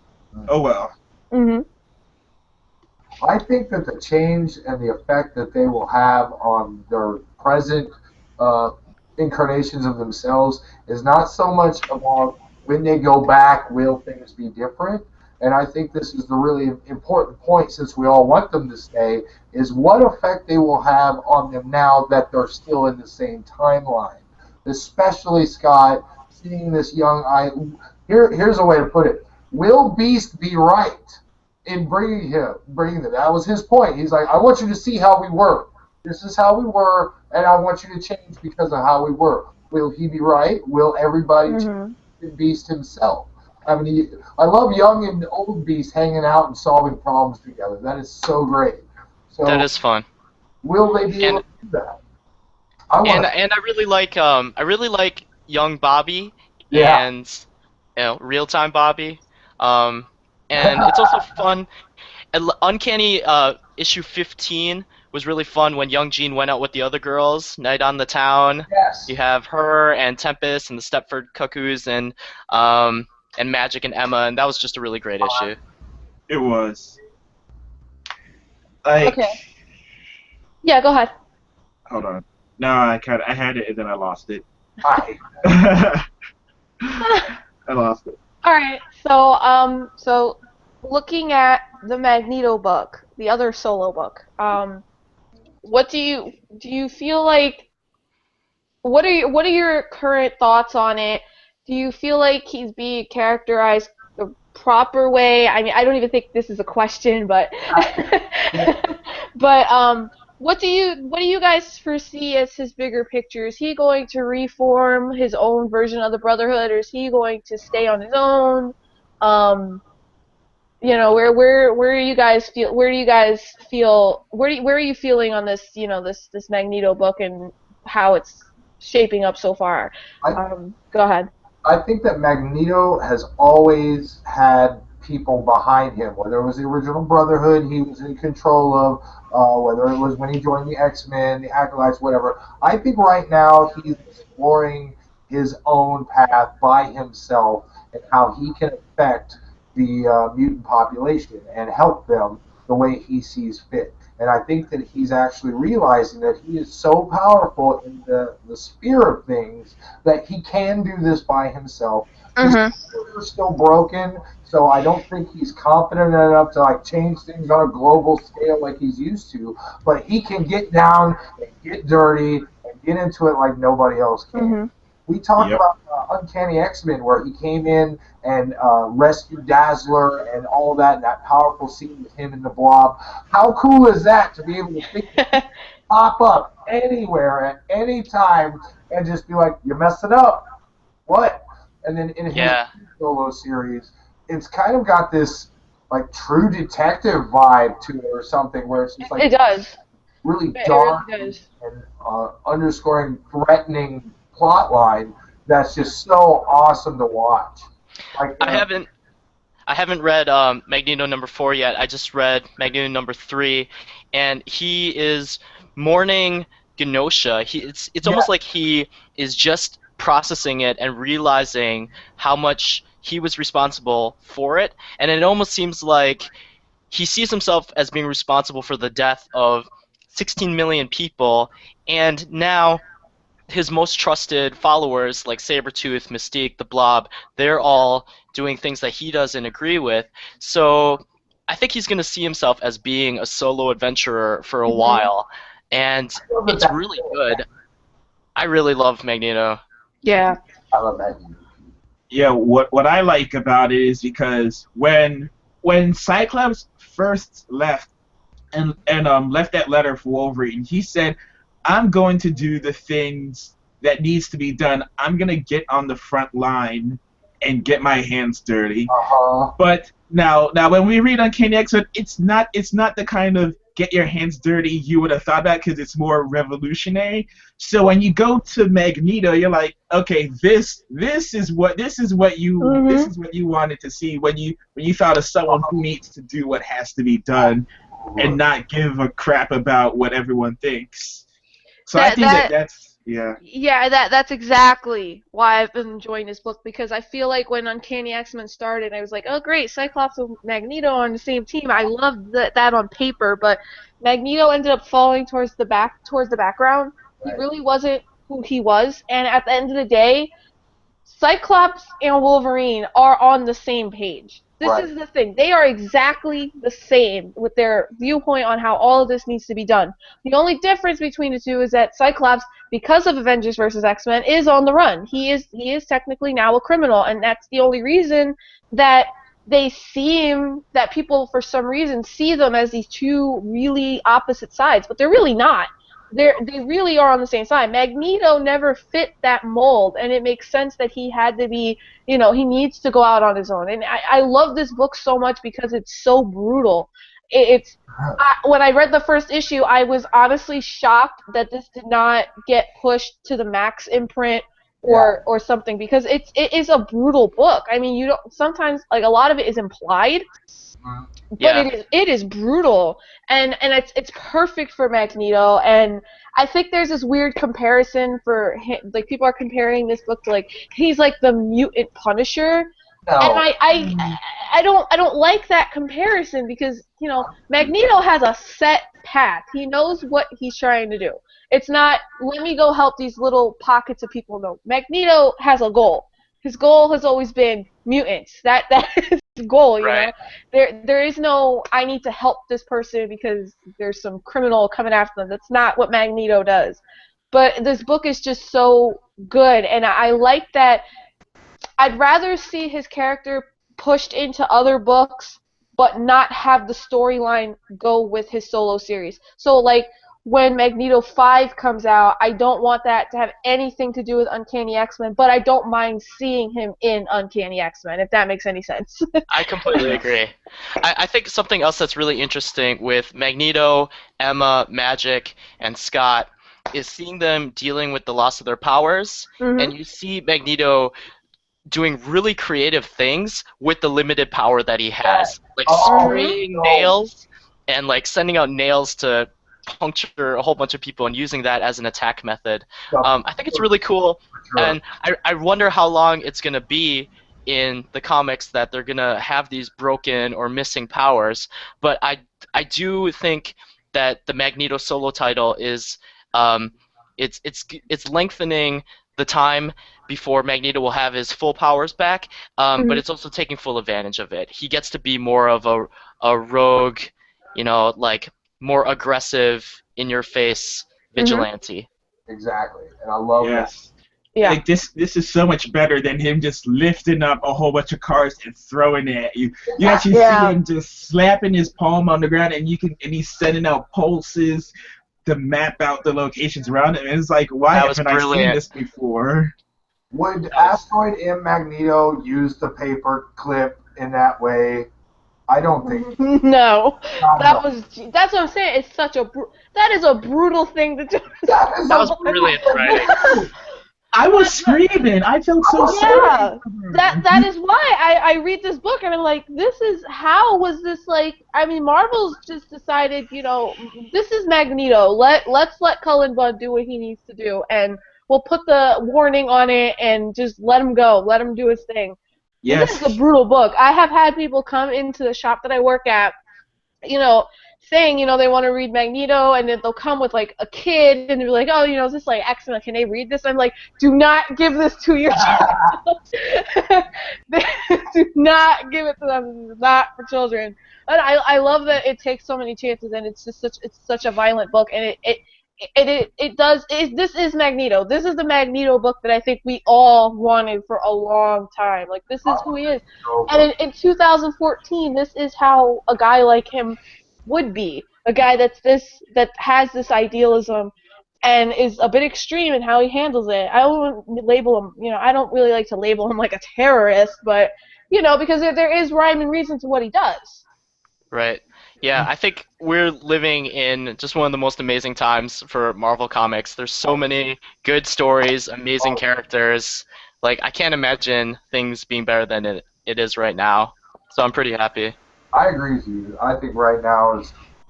Oh well. Hmm. I think that the change and the effect that they will have on their present uh, incarnations of themselves is not so much about when they go back, will things be different? And I think this is the really important point, since we all want them to stay, is what effect they will have on them now that they're still in the same timeline. Especially, Scott, seeing this young I. Here's a way to put it. Will Beast be right in bringing them? That was his point. He's like, I want you to see how we were. This is how we were, and I want you to change because of how we were. Will he be right? Will everybody change Hmm. Beast himself? I mean, I love young and old Beast hanging out and solving problems together. That is so great. That So, is fun. will they be able And to do that? I and want to. and I really like young Bobby Yeah. and real time Bobby. Um, and it's also fun. Uncanny issue 15 was really fun when Young Jean went out with the other girls. Night on the Town. You Yes. have her and Tempest and the Stepford Cuckoos and Magic and Emma, and that was just a really great issue. It was like Okay. Yeah, go ahead. hold on. No, I had it and then I lost it. I I lost it. All right. So looking at the Magneto book, the other solo book, what do you feel like? What are your current thoughts on it? Do you feel like he's being characterized the proper way? I mean, I don't even think this is a question, but but what do you guys foresee as his bigger picture? Is he going to reform his own version of the Brotherhood, or is he going to stay on his own? Um, where do you guys feel? Where are you feeling on this? This Magneto book and how it's shaping up so far. I Go ahead. I think that Magneto has always had people behind him, whether it was the original Brotherhood he was in control of, whether it was when he joined the X-Men, the Acolytes, whatever. I think right now he's exploring his own path by himself and how he can affect the mutant population and help them the way he sees fit. And I think that he's actually realizing that he is so powerful in the sphere of things that he can do this by himself. His Mhm. computers are still broken, so I don't think he's confident enough to like change things on a global scale like he's used to. But he can get down and get dirty and get into it like nobody else can. Mhm. We talked Yep. about Uncanny X-Men, where he came in and rescued Dazzler and all that, and that powerful scene with him and the Blob. How cool is that to be able to think pop up anywhere at any time and just be like, "You messed it up. What?" And then in his Yeah. solo series, it's kind of got this like True Detective vibe to it, or something, where it's just It like does. really It dark really does. and underscoring threatening plot line that's just so awesome to watch. Like, I haven't I haven't read Magneto number 4 yet. I just read Magneto number 3, and he is mourning Genosha. It's yeah, almost like he is just processing it and realizing how much he was responsible for it. And it almost seems like he sees himself as being responsible for the death of 16 million people, and now his most trusted followers, like Sabretooth, Mystique, the Blob, they're all doing things that he doesn't agree with. So I think he's going to see himself as being a solo adventurer for a while, and it's really good. I really love Magneto. Yeah. I love that. Yeah, what I like about it is because when Cyclops first left and left that letter for Wolverine, he said, "I'm going to do the things that needs to be done. I'm gonna get on the front line and get my hands dirty." But now when we read Uncanny X-Men, it's not the kind of get your hands dirty you would have thought about, because it's more revolutionary. So when you go to Magneto, you're like, okay, this is what you wanted to see when you thought of someone who needs to do what has to be done and not give a crap about what everyone thinks. So I think that's yeah. Yeah, that's exactly why I've been enjoying this book, because I feel like when Uncanny X-Men started, I was like, oh great, Cyclops and Magneto on the same team. I loved that on paper, but Magneto ended up falling towards the background. He really wasn't who he was, and at the end of the day, Cyclops and Wolverine are on the same page. This is the thing. They are exactly the same with their viewpoint on how all of this needs to be done. The only difference between the two is that Cyclops, because of Avengers vs. X-Men, is on the run. He is technically now a criminal, and that's the only reason that that people for some reason see them as these two really opposite sides, but they're really not. They really are on the same side. Magneto never fit that mold, and it makes sense that he had to be, he needs to go out on his own. And I love this book so much because it's so brutal. When I read the first issue, I was honestly shocked that this did not get pushed to the Max imprint or something, because it is a brutal book. I mean, you don't sometimes, like, a lot of it is implied, but it is brutal, and it's perfect for Magneto. And I think there's this weird comparison for him, like people are comparing this book to, like, he's like the mutant Punisher. No. And I don't like that comparison, because Magneto has a set path. He knows what he's trying to do. It's not, let me go help these little pockets of people. No, Magneto has a goal. His goal has always been mutants. That is his goal, you know. There is no, I need to help this person because there's some criminal coming after them. That's not what Magneto does. But this book is just so good, and I like that. I'd rather see his character pushed into other books, but not have the storyline go with his solo series. So, like, when Magneto 5 comes out, I don't want that to have anything to do with Uncanny X-Men, but I don't mind seeing him in Uncanny X-Men, if that makes any sense. I completely agree. I think something else that's really interesting with Magneto, Emma, Magic, and Scott is seeing them dealing with the loss of their powers, and you see Magneto doing really creative things with the limited power that he has, like spraying nails and like sending out nails to puncture a whole bunch of people and using that as an attack method. I think it's really cool, and I wonder how long it's going to be in the comics that they're going to have these broken or missing powers, but I do think that the Magneto solo title is it's lengthening the time before Magneto will have his full powers back, but it's also taking full advantage of it. He gets to be more of a rogue, like more aggressive, in-your-face vigilante. Exactly, and I love that. Yeah. Like this is so much better than him just lifting up a whole bunch of cards and throwing it at you. You actually see him just slapping his palm on the ground, and he's sending out pulses to map out the locations around him. And it's like, why haven't I seen this before? Would Asteroid and Magneto use the paper clip in that way? I don't think. No, that's what I'm saying. It's such that is a brutal thing to do. That was brilliant, right? I was screaming. I felt so sorry. That is why I read this book and I'm like, how was this like? I mean, Marvel's just decided, this is Magneto. Let's let Cullen Bunn do what he needs to do, and will put the warning on it and just let him go, let him do his thing. This is a Yes. brutal book. I have had people come into the shop that I work at, you know, saying, they want to read Magneto, and then they'll come with like a kid, and they're like, oh, is this like X-Men? Can they read this? I'm like, do not give this to your child. Do not give it to them. This is not for children. And I love that it takes so many chances, and it's such a violent book, and this is Magneto. This is the Magneto book that I think we all wanted for a long time. Like, this is who he is. And in 2014, this is how a guy like him would be. A guy that has this idealism and is a bit extreme in how he handles it. I don't label him, I don't really like to label him like a terrorist, but, because there is rhyme and reason to what he does. Right. Yeah, I think we're living in just one of the most amazing times for Marvel Comics. There's so many good stories, amazing characters. Like, I can't imagine things being better than it is right now. So I'm pretty happy. I agree with you. I think right now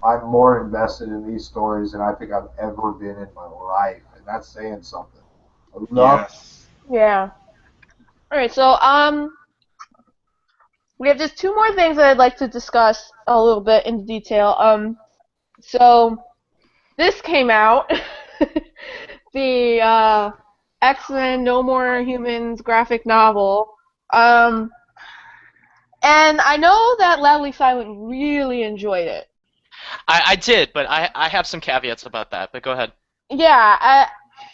I'm more invested in these stories than I think I've ever been in my life, and that's saying something. I love. Yes. Yeah. All right, so we have just two more things that I'd like to discuss a little bit in detail. So this came out, the X-Men No More Humans graphic novel. And I know that Loudly Silent really enjoyed it. I did, but I have some caveats about that. But go ahead. Yeah,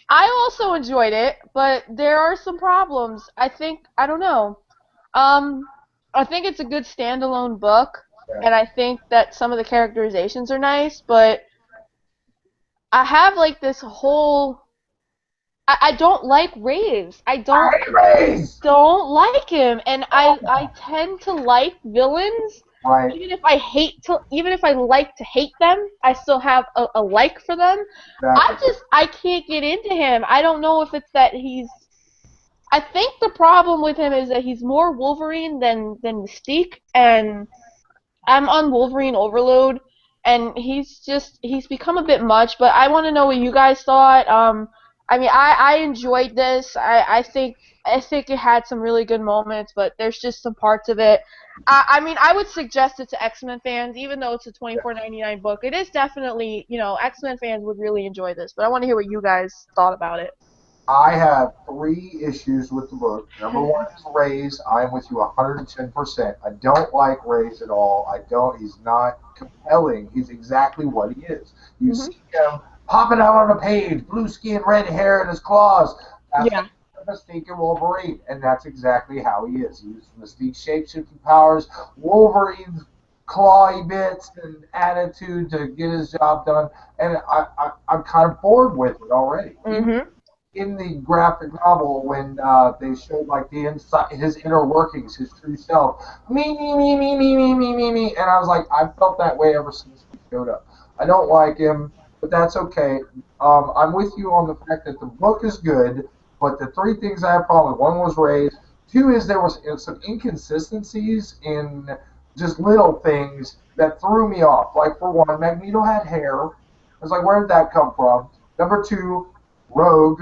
I also enjoyed it, but there are some problems. I don't know. I think it's a good standalone book, and I think that some of the characterizations are nice, but I have like this whole I don't like Raves. I don't like him, and I tend to like villains. Right. Even if I like to hate them, I still have a like for them. Exactly. I can't get into him. I don't know if it's that I think the problem with him is that he's more Wolverine than Mystique, and I'm on Wolverine overload, and he's become a bit much. But I want to know what you guys thought. I mean, I enjoyed this. I think it had some really good moments, but there's just some parts of it. I mean, I would suggest it to X-Men fans, even though it's a $24.99 book. It is definitely, X-Men fans would really enjoy this. But I want to hear what you guys thought about it. I have 3 issues with the book. Number one is Ray's. I'm with you 110%. I don't like Ray's at all. I don't. He's not compelling. He's exactly what he is. You Mhm. see him popping out on a page, blue skin, red hair, and his claws. That's Yeah. Mystique and Wolverine, and that's exactly how he is. He uses Mystique's shape-shifting powers, Wolverine's clawy bits and attitude to get his job done, and I'm kind of bored with it already. Mhm. In the graphic novel, when they showed like the inside, his inner workings, his true self, me, and I was like, I've felt that way ever since he showed up. I don't like him, but that's okay. I'm with you on the fact that the book is good, but the 3 things I have problem with: one was Ray's, two is there was some inconsistencies in just little things that threw me off. Like for one, Magneto had hair. I was like, where did that come from? Number two, Rogue.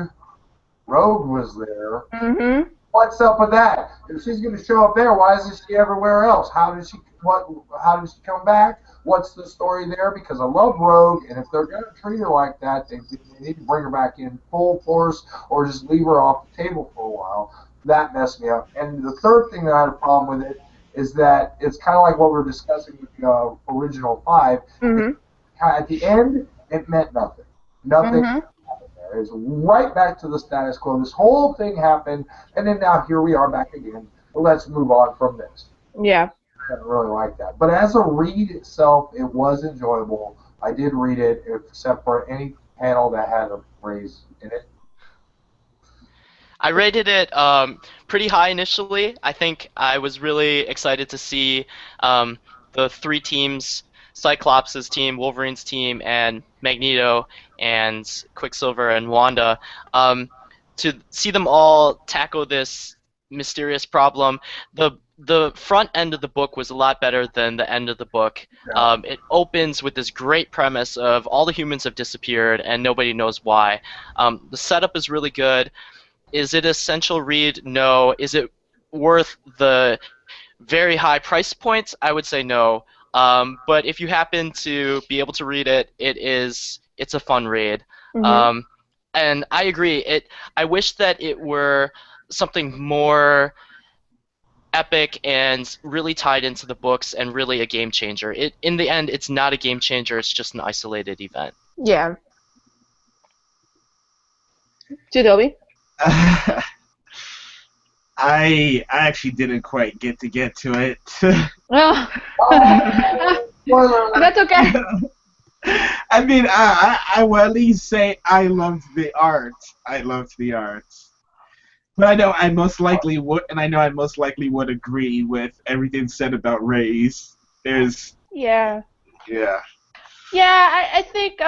Rogue was there. Mhm. What's up with that? If she's going to show up there, why isn't she everywhere else? How did she? What? How did she come back? What's the story there? Because I love Rogue, and if they're going to treat her like that, they need to bring her back in full force, or just leave her off the table for a while. That messed me up. And the third thing that I had a problem with it is that it's kind of like what we were discussing with the original 5. Mhm. At the end, it meant nothing. Nothing Mhm. happened there. It's right back to the status quo. This whole thing happened, and then now here we are back again. Let's move on from this. Yeah. I didn't really like that. But as a read itself, it was enjoyable. I did read it, except for any panel that had a phrase in it. I rated it pretty high initially. I think I was really excited to see the 3 teams: Cyclops' team, Wolverine's team, and Magneto and Quicksilver and Wanda. To see them all tackle this mysterious problem. The front end of the book was a lot better than the end of the book. Yeah. It opens with this great premise of all the humans have disappeared and nobody knows why. The setup is really good. Is it an essential read? No. Is it worth the very high price points? I would say no. But if you happen to be able to read it, it's a fun read. Mhm. Um, and I agree. I wish that it were something more epic and really tied into the books and really a game changer. In the end, it's not a game changer. It's just an isolated event. Yeah. Jadobi? I actually didn't quite get to it. Oh. Spoiler alert. That's okay. I mean, I will at least say I loved the art. I loved the art. But I know I most likely would, and I know I most likely would agree with everything said about Rays. There's, Yeah. yeah, Yeah, I think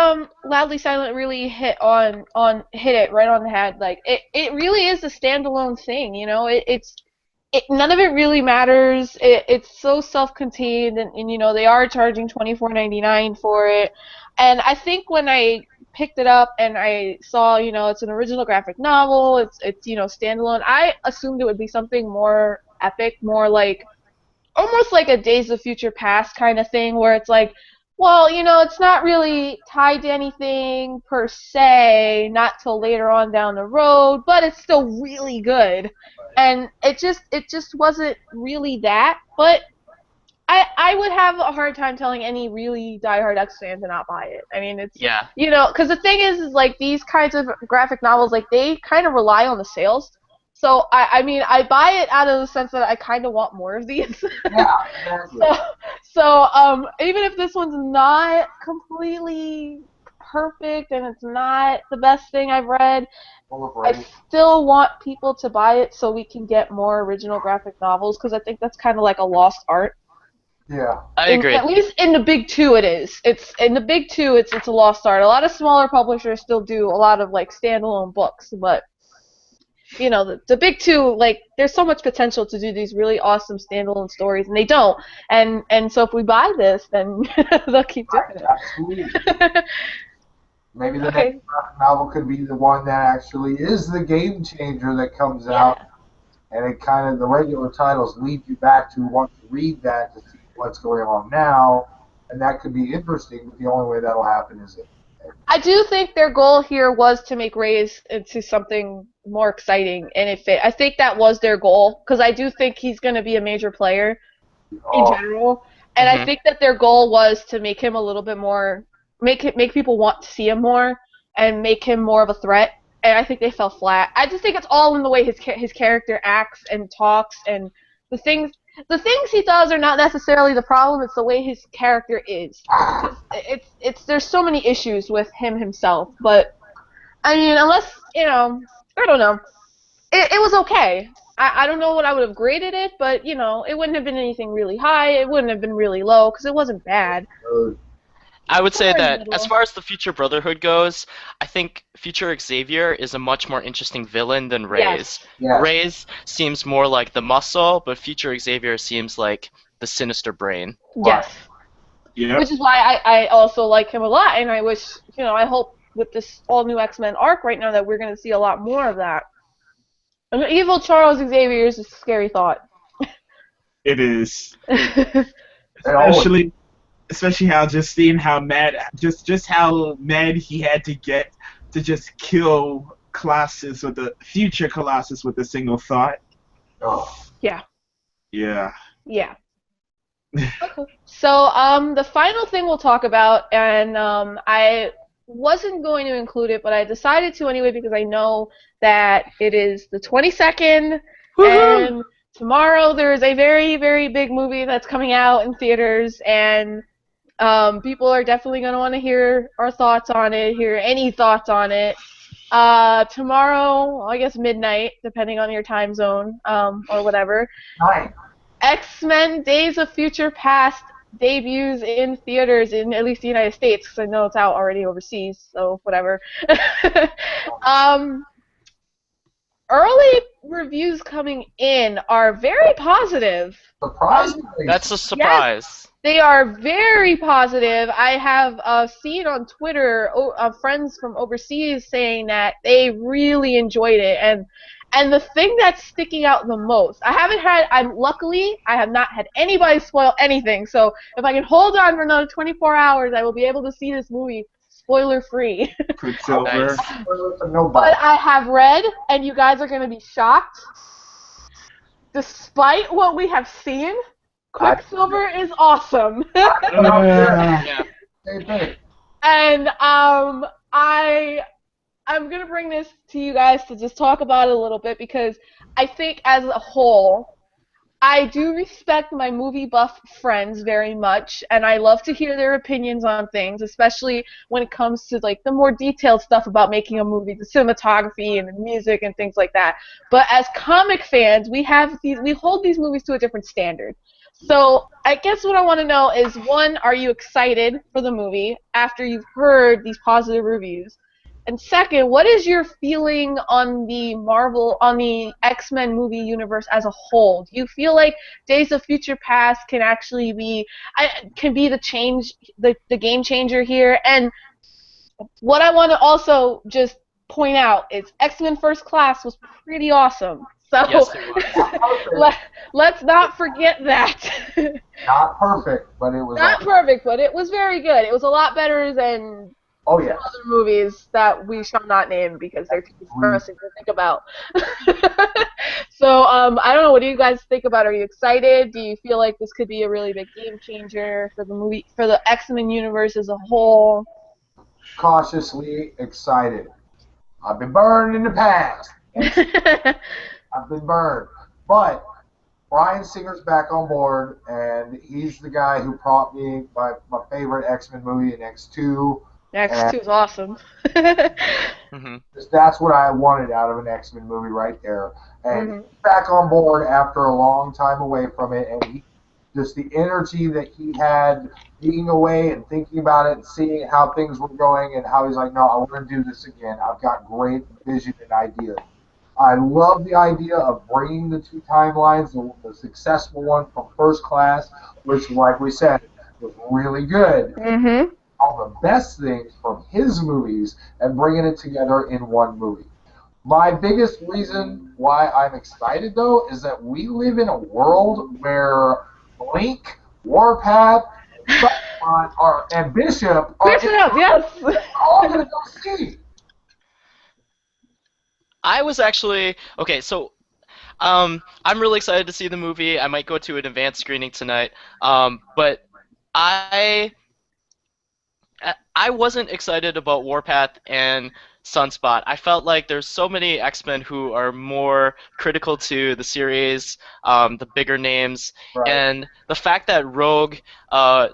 Loudly Silent really hit it right on the head. Like it really is a standalone thing, you know. It none of it really matters. It's so self-contained, and you know they are charging $24.99 for it. And I think when I picked it up and I saw, you know, it's an original graphic novel, it's you know standalone, I assumed it would be something more epic, more like almost like a Days of Future Past kind of thing, where it's like, well, you know, it's not really tied to anything per se, not till later on down the road, but it's still really good. And it just wasn't really that, but I would have a hard time telling any really diehard X fan to not buy it. I mean, it's, Yeah. you know, because the thing is like these kinds of graphic novels, like they kind of rely on the sales. So I mean, I buy it out of the sense that I kind of want more of these. Yeah, exactly. So even if this one's not completely perfect and it's not the best thing I've read, Full of I rage. still want people to buy it so we can get more original graphic novels because I think that's kind of like a lost art. Yeah. I In, agree. at least in the big two, it is. It's in the big two. It's a lost art. A lot of smaller publishers still do a lot of like standalone books, but you know the big two, like there's so much potential to do these really awesome standalone stories, and they don't. And so if we buy this, then they'll keep doing Right, absolutely. it. Maybe the next Okay. graphic novel could be the one that actually is the game changer that comes out, Yeah. and it kind of the regular titles lead you back to want to read that to see what's going on now, and that could be interesting. But the only way that'll happen is if I do think their goal here was to make Reyes into something more exciting, and it fit. I think that was their goal because I do think he's going to be a major player in oh general, and I Hmm. think that their goal was to make him a little bit more, make people want to see him more, and make him more of a threat. And I think they fell flat. I just think it's all in the way his character acts and talks, and the things the things he does are not necessarily the problem. It's the way his character is. 'Cause it's there's so many issues with him himself, but I mean, unless you know, I don't know. It was okay. I don't know what I would have graded it, but you know, it wouldn't have been anything really high. It wouldn't have been really low because it wasn't bad. I would say Somewhere in the that as middle. far as the Future Brotherhood goes, I think Future Xavier is a much more interesting villain than Reyes. Yes. yes, Reyes seems more like the muscle, but Future Xavier seems like the sinister brain. right. Yes. yep. Which is why I also like him a lot, and I wish you know I hope with this all new X-Men arc right now that we're going to see a lot more of that. An evil Charles Xavier is a scary thought. It is. They always Especially how just seeing how mad, just how mad he had to get to just kill Colossus with the future Colossus with a single thought. oh, Yeah. Yeah. Yeah. Okay. So, the final thing we'll talk about, and I wasn't going to include it, but I decided to anyway because I know that it is the 22nd, Woohoo! and tomorrow there is a very, very big movie that's coming out in theaters, and people are definitely going to want to hear our thoughts on it, hear any thoughts on it. Tomorrow, I guess midnight, depending on your time zone, or whatever. nice. X-Men Days of Future Past debuts in theaters in at least the United States, because I know it's out already overseas, so whatever. um, early reviews coming in are very positive. Surprisingly. That's a Yes, surprise. they are very positive. I have seen on Twitter friends from overseas saying that they really enjoyed it, and the thing that's sticking out the most, luckily I have not had anybody spoil anything. So if I can hold on for another 24 hours, I will be able to see this movie spoiler free. Quicksilver. Nice. Nobody. But I have read, and you guys are going to be shocked. Despite what we have seen, Quicksilver is awesome. Yeah. Same thing. And I'm gonna bring this to you guys to just talk about it a little bit because I think as a whole, I do respect my movie buff friends very much, and I love to hear their opinions on things, especially when it comes to like the more detailed stuff about making a movie, the cinematography and the music and things like that. But as comic fans, we hold these movies to a different standard. So I guess what I want to know is, one, are you excited for the movie after you've heard these positive reviews? And second, what is your feeling on the X-Men movie universe as a whole? Do you feel like Days of Future Past can actually can be the game changer here? And what I want to also just point out is X-Men First Class was pretty awesome. So Yes, it was. let's not forget that. Not perfect, but it was Not perfect, but it was very good. It was a lot better than Oh yes. other movies that we shall not name because they're too depressing to think about. So, I don't know. What do you guys think about it? Are you excited? Do you feel like this could be a really big game changer for the X-Men universe as a whole? Cautiously excited. I've been burned in the past. I've been burned. But Bryan Singer's back on board, and he's the guy who brought me my favorite X-Men movie in X2. X2 is awesome. Hmm. That's what I wanted out of an X-Men movie right there. And Mhm. he's back on board after a long time away from it, and just the energy that he had being away and thinking about it and seeing how things were going and how he's like, no, I want to do this again. I've got great vision and ideas. I love the idea of bringing the two timelines, the successful one from First Class, which, like we said, was really good. Mhm. All the best things from his movies and bringing it together in one movie. My biggest reason why I'm excited, though, is that we live in a world where Blink, Warpath, and Bishop are Bishop, yes. all going to go see. I was actually okay. So, I'm really excited to see the movie. I might go to an advanced screening tonight. But I I wasn't excited about Warpath and Sunspot. I felt like there's so many X-Men who are more critical to the series, the bigger names, Right. and the fact that Rogue, there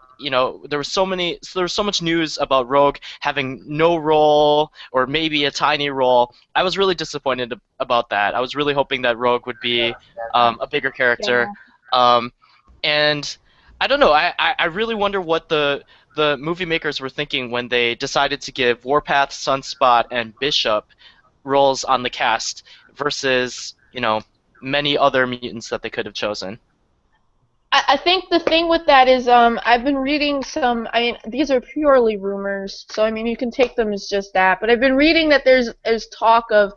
was so much news about Rogue having no role or maybe a tiny role. I was really disappointed about that. I was really hoping that Rogue would be a bigger character, and I don't know. I really wonder what the movie makers were thinking when they decided to give Warpath, Sunspot, and Bishop roles on the cast versus, many other mutants that they could have chosen. I think the thing with that is, I've been reading some. I mean, these are purely rumors, so I mean, you can take them as just that. But I've been reading that there's talk of.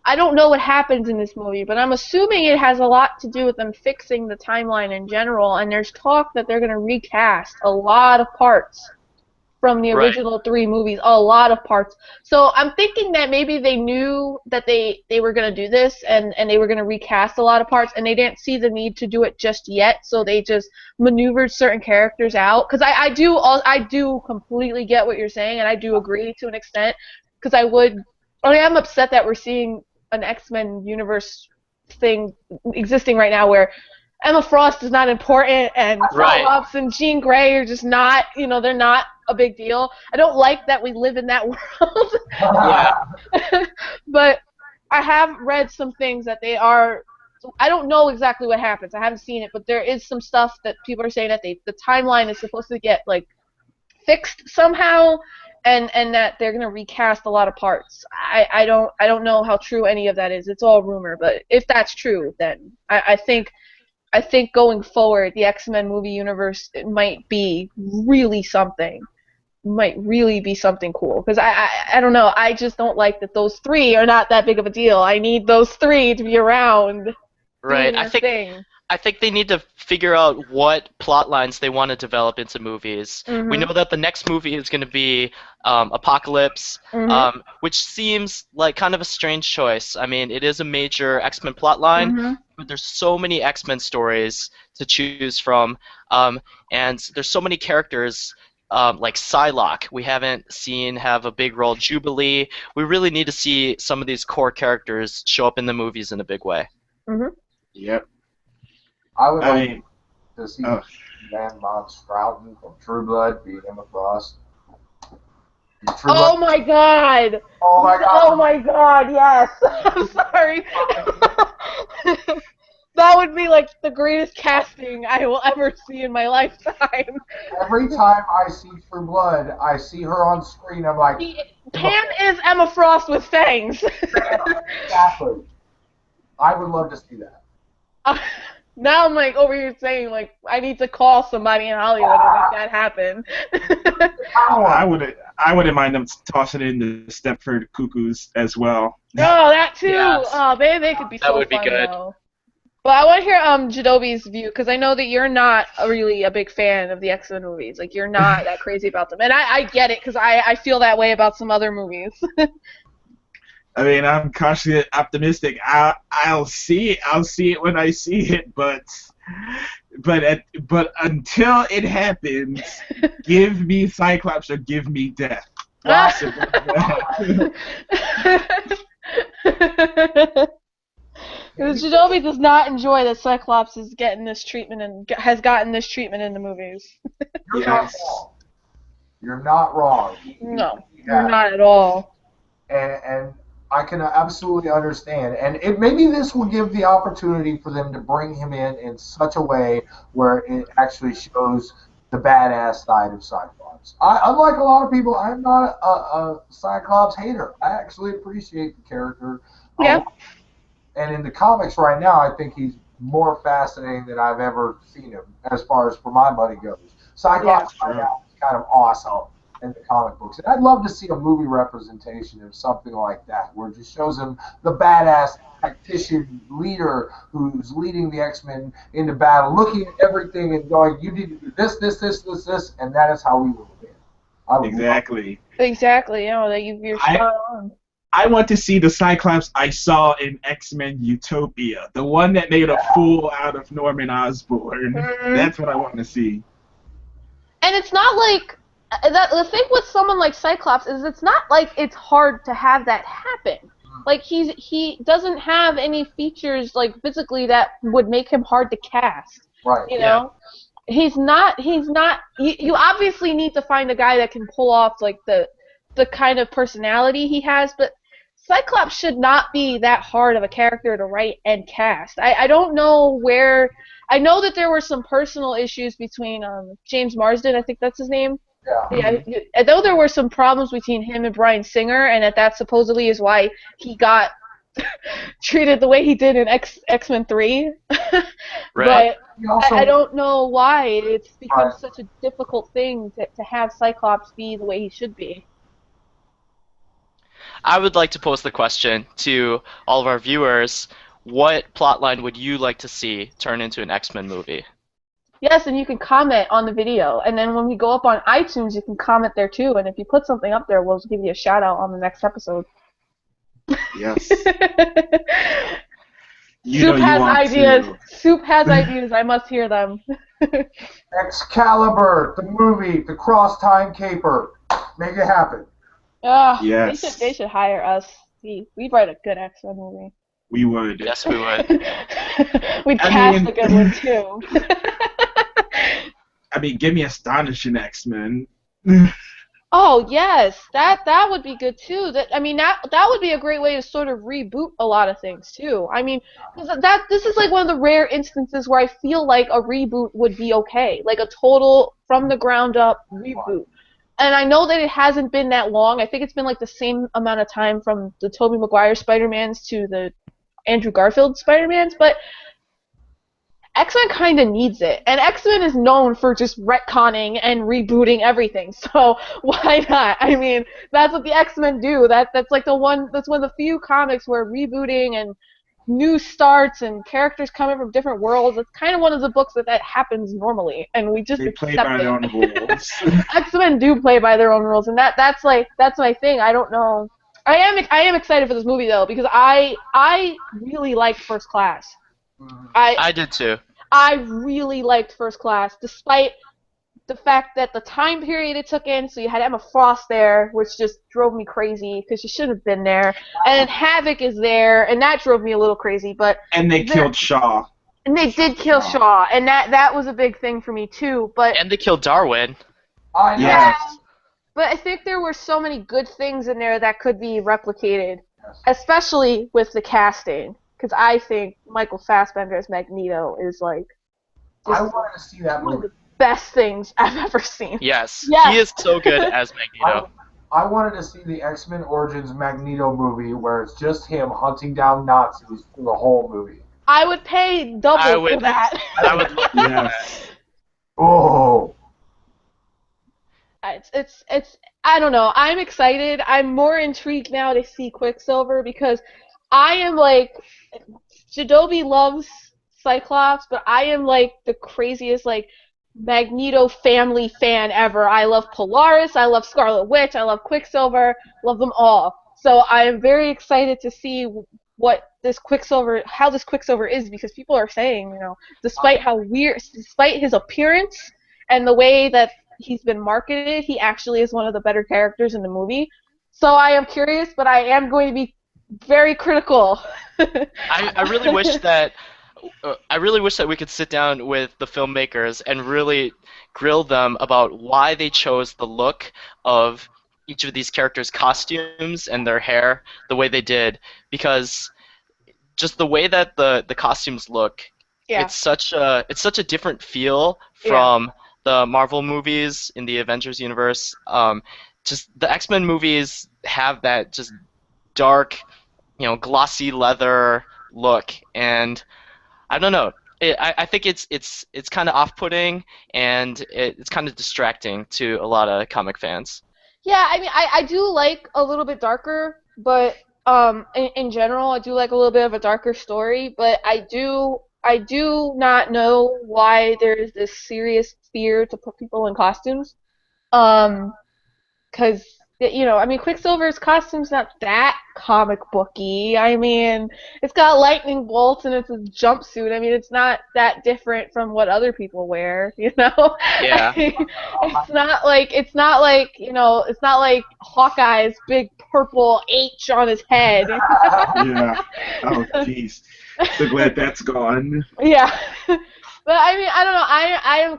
I don't know what happens in this movie, but I'm assuming it has a lot to do with them fixing the timeline in general. And there's talk that they're going to recast a lot of parts from the Right. original three movies, a lot of parts. So I'm thinking that maybe they knew that they were going to do this and they were going to recast a lot of parts and they didn't see the need to do it just yet, so they just maneuvered certain characters out. Because I do completely get what you're saying, and I do agree to an extent. Because I am upset that we're seeing an X-Men universe thing existing right now where Emma Frost is not important, and Right. Cyclops and Jean Grey are just not, they're not a big deal. I don't like that we live in that world. Yeah. But I have read some things that they are. I don't know exactly what happens. I haven't seen it, but there is some stuff that people are saying that the timeline is supposed to get like fixed somehow, and that they're gonna recast a lot of parts. I don't know how true any of that is. It's all rumor, but if that's true, then I think going forward, the X-Men movie universe it might be really something. Might really be something cool because I don't know. I just don't like that those three are not that big of a deal. I need those three to be around doing Right. their thing. I think they need to figure out what plot lines they want to develop into movies. We Mhm. know that the next movie is going to be Apocalypse, Mhm. which seems like kind of a strange choice. I mean, it is a major X-Men plot line, Mhm. but there's so many X-Men stories to choose from, and there's so many characters. Like Psylocke, we haven't seen have a big role. Jubilee, we really need to see some of these core characters show up in the movies in a big way. Mhm. Yep. I would I like mean, to see oh, Van Von Strauten from True Blood be Emma Frost. True Blood. Oh my god! Oh my Oh God! my god! Yes. I'm sorry. That would be like the greatest casting I will ever see in my lifetime. Every time I see True Blood, I see her on screen. I'm like, He, Emma, Pam is Emma Frost with fangs. exactly. I would love to see that. Now I'm like over here saying like I need to call somebody in Hollywood and make that happen. I Power. would I wouldn't mind them tossing in the Stepford Cuckoos as well. Oh, that too. Yes, Oh, man, they could be that so would be fun good. though. But I want to hear Jadobi's view because I know that you're not really a big fan of the X-Men movies. Like you're not that crazy about them, and I get it because I feel that way about some other movies. I mean, I'm cautiously optimistic. I'll see it when I see it, but until it happens, give me Cyclops or give me death. Simple as that. Because Jadobi does not enjoy that Cyclops is getting this treatment and has gotten this treatment in the movies. You're not Yes. wrong. You're not wrong. No, you're Yeah. not at all. And I can absolutely understand. And maybe this will give the opportunity for them to bring him in such a way where it actually shows the badass side of Cyclops. Unlike a lot of people, I'm not a Cyclops hater. I actually appreciate the character a Yeah. lot. And in the comics right now, I think he's more fascinating than I've ever seen him, as far as for my money goes. Cyclops right now is kind of awesome in the comic books, and I'd love to see a movie representation of something like that, where it just shows him the badass tactician leader who's leading the X-Men into battle, looking at everything and going, "You need to do this, this, this, this, this," and that is how we will win. I would love Exactly. Exactly. You know that you're I spot on. I want to see the Cyclops I saw in X-Men Utopia, the one that made a fool out of Norman Osborn. Mhm. That's what I want to see. And it's not like that. The thing with someone like Cyclops is it's not like it's hard to have that happen. Like he doesn't have any features like physically that would make him hard to cast. right. You Yeah. know, he's not. You obviously need to find a guy that can pull off like the kind of personality he has, but Cyclops should not be that hard of a character to write and cast. I don't know where. I know that there were some personal issues between James Marsden, I think that's his name. Yeah. Yeah, I know there were some problems between him and Bryan Singer, and that supposedly is why he got treated the way he did in X-Men 3. Right. But He also, I don't know why it's become Right. such a difficult thing to have Cyclops be the way he should be. I would like to pose the question to all of our viewers. What plotline would you like to see turn into an X-Men movie? Yes, and you can comment on the video, and then when we go up on iTunes, you can comment there too. And if you put something up there, we'll give you a shout out on the next episode. Yes. You know Soup you has want ideas. to. Soup has ideas. I must hear them. Excalibur, the movie, the Cross Time Caper. Make it happen. Yes. They should hire us. We'd write a good X-Men movie. We would. Yes, we would. We'd I cast mean- a good one too. I mean, give me Astonishing X-Men. Oh yes, that would be good too. That would be a great way to sort of reboot a lot of things too. I mean, 'cause this is like one of the rare instances where I feel like a reboot would be okay, like a total from the ground up reboot. and I know that it hasn't been that long. I think it's been like the same amount of time from the Tobey Maguire Spider-Mans to the Andrew Garfield Spider-Mans, but X-Men kind of needs it. And X-Men is known for just retconning and rebooting everything. So why not? I mean, that's what the X-Men do. That's like that's one of the few comics where rebooting and new starts and characters coming from different worlds. It's kind of one of the books that happens normally, and we just They play accept by it. their own rules. X-Men do play by their own rules, and that's my thing. I don't know. I am excited for this movie though because I really liked First Class. I I did too. I really liked First Class, despite the fact that the time period it took in. So you had Emma Frost there, which just drove me crazy because she should have been there. And then Havoc is there, and that drove me a little crazy. But And they killed Shaw. and they did kill Shaw, and that was a big thing for me too. But And they killed Darwin. I know. yeah, but I think there were so many good things in there that could be replicated, especially with the casting. Because I think Michael Fassbender as Magneto is like I just wanted to see that one of movie. the best things I've ever seen. Yes, Yes. he is so good as Magneto. I wanted to see the X-Men Origins Magneto movie where it's just him hunting down Nazis for the whole movie. I would pay double for that. I would love that. Yes. Oh, It's I don't know. I'm excited. I'm more intrigued now to see Quicksilver because I am like Jadobi loves Cyclops, but I am like the craziest like Magneto family fan ever. I love Polaris, I love Scarlet Witch, I love Quicksilver, love them all. So I am very excited to see how this Quicksilver is because people are saying, despite his appearance and the way that he's been marketed, he actually is one of the better characters in the movie. So I am curious, but I am going to be very critical. I really wish that we could sit down with the filmmakers and really grill them about why they chose the look of each of these characters' costumes and their hair the way they did, because just the way that the costumes look, Yeah. it's such a different feel from the Marvel movies in the Avengers universe. Just the X-Men movies have that just dark, glossy leather look, and I don't know. I think it's kind of off-putting, and it's kind of distracting to a lot of comic fans. Yeah, I mean, I do like a little bit darker, but in general, I do like a little bit of a darker story. But I do not know why there is this serious fear to put people in costumes. Because I mean, Quicksilver's costume's not that comic booky. I mean, it's got lightning bolts and it's a jumpsuit. I mean, it's not that different from what other people wear, Yeah. it's not like Hawkeye's big purple H on his head. Yeah. Oh, jeez. So glad that's gone. Yeah. But I mean, I don't know.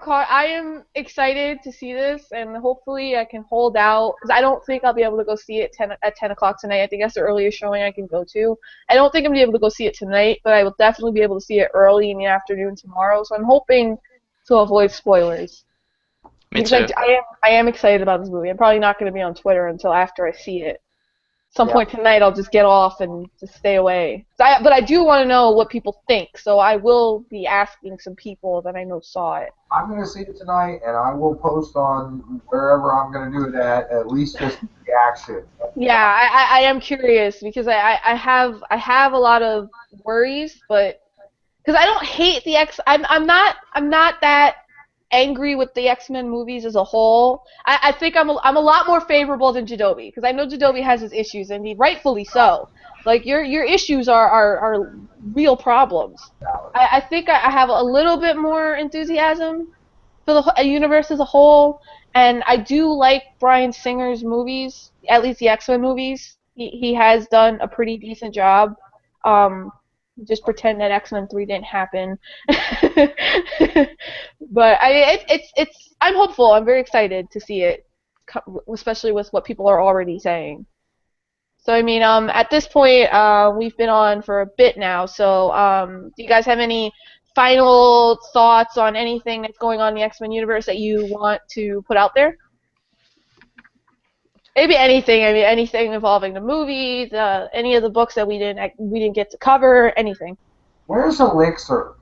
I am excited to see this, and hopefully I can hold out because I don't think I'll be able to go see it at 10 o'clock tonight. I think that's the earliest showing I can go to. I don't think I'm gonna be able to go see it tonight, but I will definitely be able to see it early in the afternoon tomorrow. So I'm hoping to avoid spoilers. Me Because too. I am excited about this movie. I'm probably not gonna be on Twitter until after I see it. Some point tonight I'll just get off and just stay away. But I do want to know what people think, so I will be asking some people that I know saw it. I'm going to see it tonight, and I will post on wherever I'm going to do it at least just reaction. Yeah, I am curious because I have a lot of worries, but because I don't hate the I'm not that angry with the X-Men movies as a whole. I think I'm a lot more favorable than Jadobi because I know Jadobi has his issues and he rightfully so. Like your issues are real problems. I think I have a little bit more enthusiasm for the universe as a whole, and I do like Bryan Singer's movies, at least the X-Men movies. He has done a pretty decent job. Just pretend that X-Men 3 didn't happen. But I'm hopeful. I'm very excited to see it, especially with what people are already saying. So I mean, at this point, we've been on for a bit now. So, do you guys have any final thoughts on anything that's going on in the X-Men universe that you want to put out there? Maybe anything. I mean, anything involving the movies, any of the books that we didn't get to cover, anything. Where's Elixir?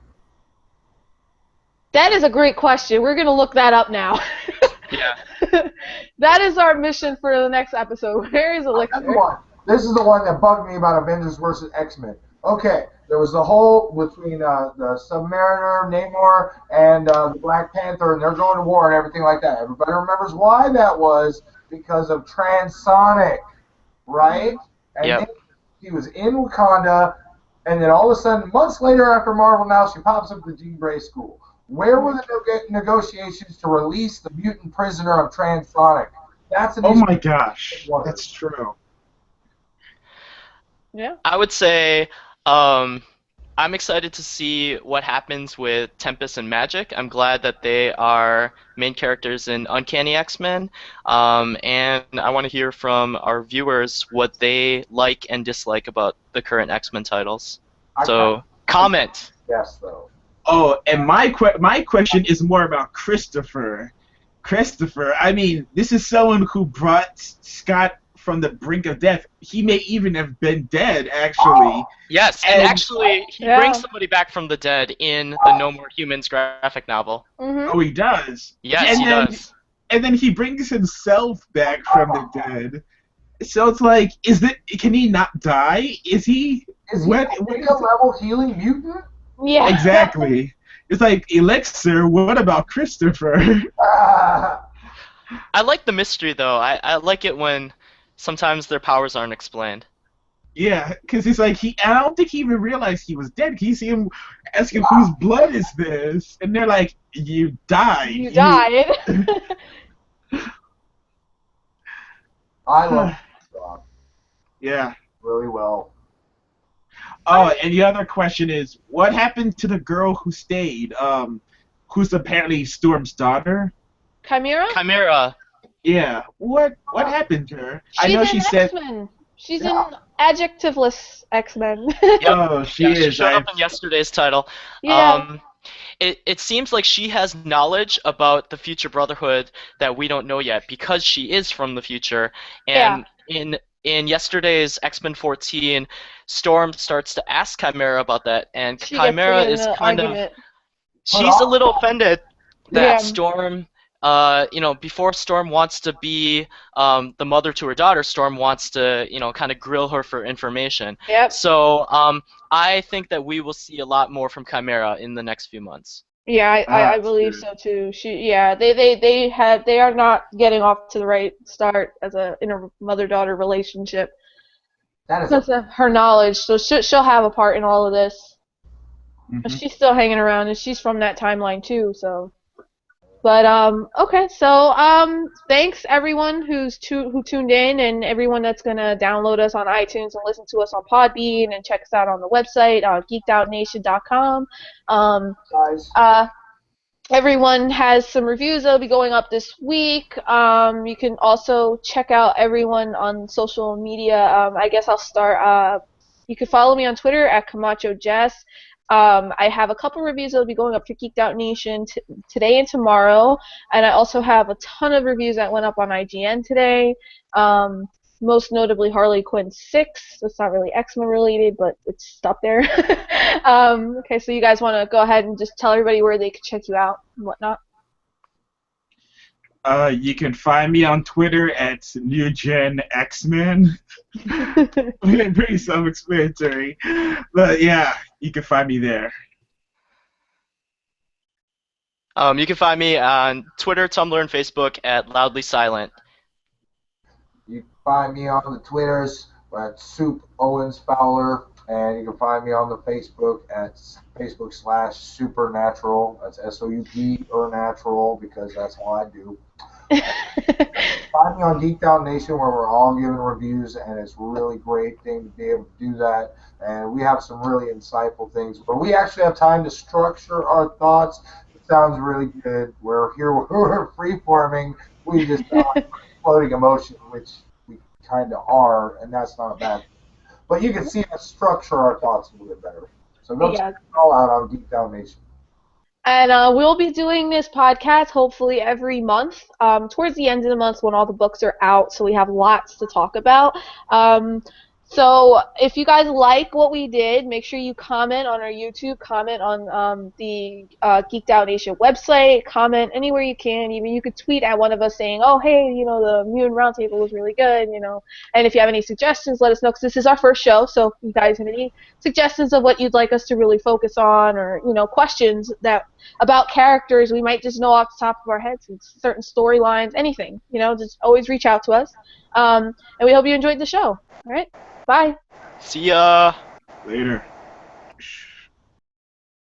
That is a great question. We're gonna look that up now. Yeah. That is our mission for the next episode. Where is Another Elixir? one. This is the one that bugged me about Avengers versus X-Men. Okay, there was the whole between the Submariner, Namor, and the Black Panther, and they're going to war and everything like that. Everybody remembers why that was because of Transonic, right? And then Yep. he was in Wakanda, and then all of a sudden, months later after Marvel Now, she pops up at the Jean Grey School. Where were the negotiations to release the mutant prisoner of Transonic? That's an Oh issue. my gosh, that's true. Yeah. I would say I'm excited to see what happens with Tempest and Magic. I'm glad that they are main characters in Uncanny X-Men, and I want to hear from our viewers what they like and dislike about the current X-Men titles. So comment. Yes, though. Oh, and my question is more about Christopher. Christopher, I mean, this is someone who brought Scott from the brink of death. He may even have been dead, actually. Yes, and And- actually, he Yeah. brings somebody back from the dead in the No More Humans graphic novel. Mhm. Oh, he does. Yes, and he then, does. And then he brings himself back from the dead. So it's like, can he not die? Is he? Is he What a is Omega level healing mutant? Yeah. exactly? It's like Elixir. What about Christopher? I like the mystery, though. I like it when sometimes their powers aren't explained. Yeah, because he's like I don't think he even realized he was dead. You see him asking whose blood is this, and they're like, "You died. You died. I love Scott Yeah. really well. Oh, and the other question is, what happened to the girl who stayed? Who's apparently Storm's daughter? Chimera? Chimera. Yeah. What happened to her? I She's know in she said. X-Men. She's in adjectiveless X-Men. Oh, she Yeah, is. she showed up in yesterday's title. Yeah. It seems like she has knowledge about the future Brotherhood that we don't know yet because she is from the future. And in yesterday's X-Men 14, Storm starts to ask Chimera about that, and She gets Chimera in is the kind argument. of she's a little offended that Yeah. Storm. Before Storm wants to be the mother to her daughter, Storm wants to, kind of grill her for information. Yep. So, I think that we will see a lot more from Chimera in the next few months. Yeah, I believe so too. They are not getting off to the right start in a mother-daughter relationship. That is Because of her knowledge, so she'll have a part in all of this. But Mhm. she's still hanging around, and she's from that timeline too. So, but okay. So thanks everyone who tuned in, and everyone that's gonna download us on iTunes and listen to us on Podbean and check us out on the website geekedoutnation.com. guys. Everyone has some reviews that'll be going up this week. You can also check out everyone on social media. I guess I'll start. You can follow me on Twitter at Camacho Jess. I have a couple reviews that'll be going up for Geeked Out Nation today and tomorrow, and I also have a ton of reviews that went up on IGN today. Most notably Harley Quinn 6. It's not really X-Men related, but it's up there. Okay, so you guys want to go ahead and just tell everybody where they can check you out and whatnot? You can find me on Twitter at NewGenXmen. Pretty self-explanatory, but yeah, you can find me there. You can find me on Twitter, Tumblr, and Facebook at Loudly Silent. You can find me on the Twitters at Soup Owens Fowler, and you can find me on the Facebook at Facebook/Supernatural. That's SOUP or natural because that's how I do. Find me on Geeked Out Nation where we're all giving reviews, and it's a really great thing to be able to do that. And we have some really insightful things where we actually have time to structure our thoughts. It sounds really good. We're here, we're free-forming. We just floating emotion, which we kind of are, and that's not a bad thing. But you can see us structure our thoughts a little bit better. So go check it all out on Geeked Out Nation. And we'll be doing this podcast hopefully every month, towards the end of the month when all the books are out, so we have lots to talk about. Um, so if you guys like what we did, make sure you comment on our YouTube, comment on the Geeked Out Nation website, comment anywhere you can. Even you could tweet at one of us saying, "Oh, hey, the Mutant Roundtable was really good," And if you have any suggestions, let us know because this is our first show. So if you guys have any suggestions of what you'd like us to really focus on, or questions that about characters we might just know off the top of our heads, certain storylines, anything, just always reach out to us. And we hope you enjoyed the show. All right, bye. See ya. Later.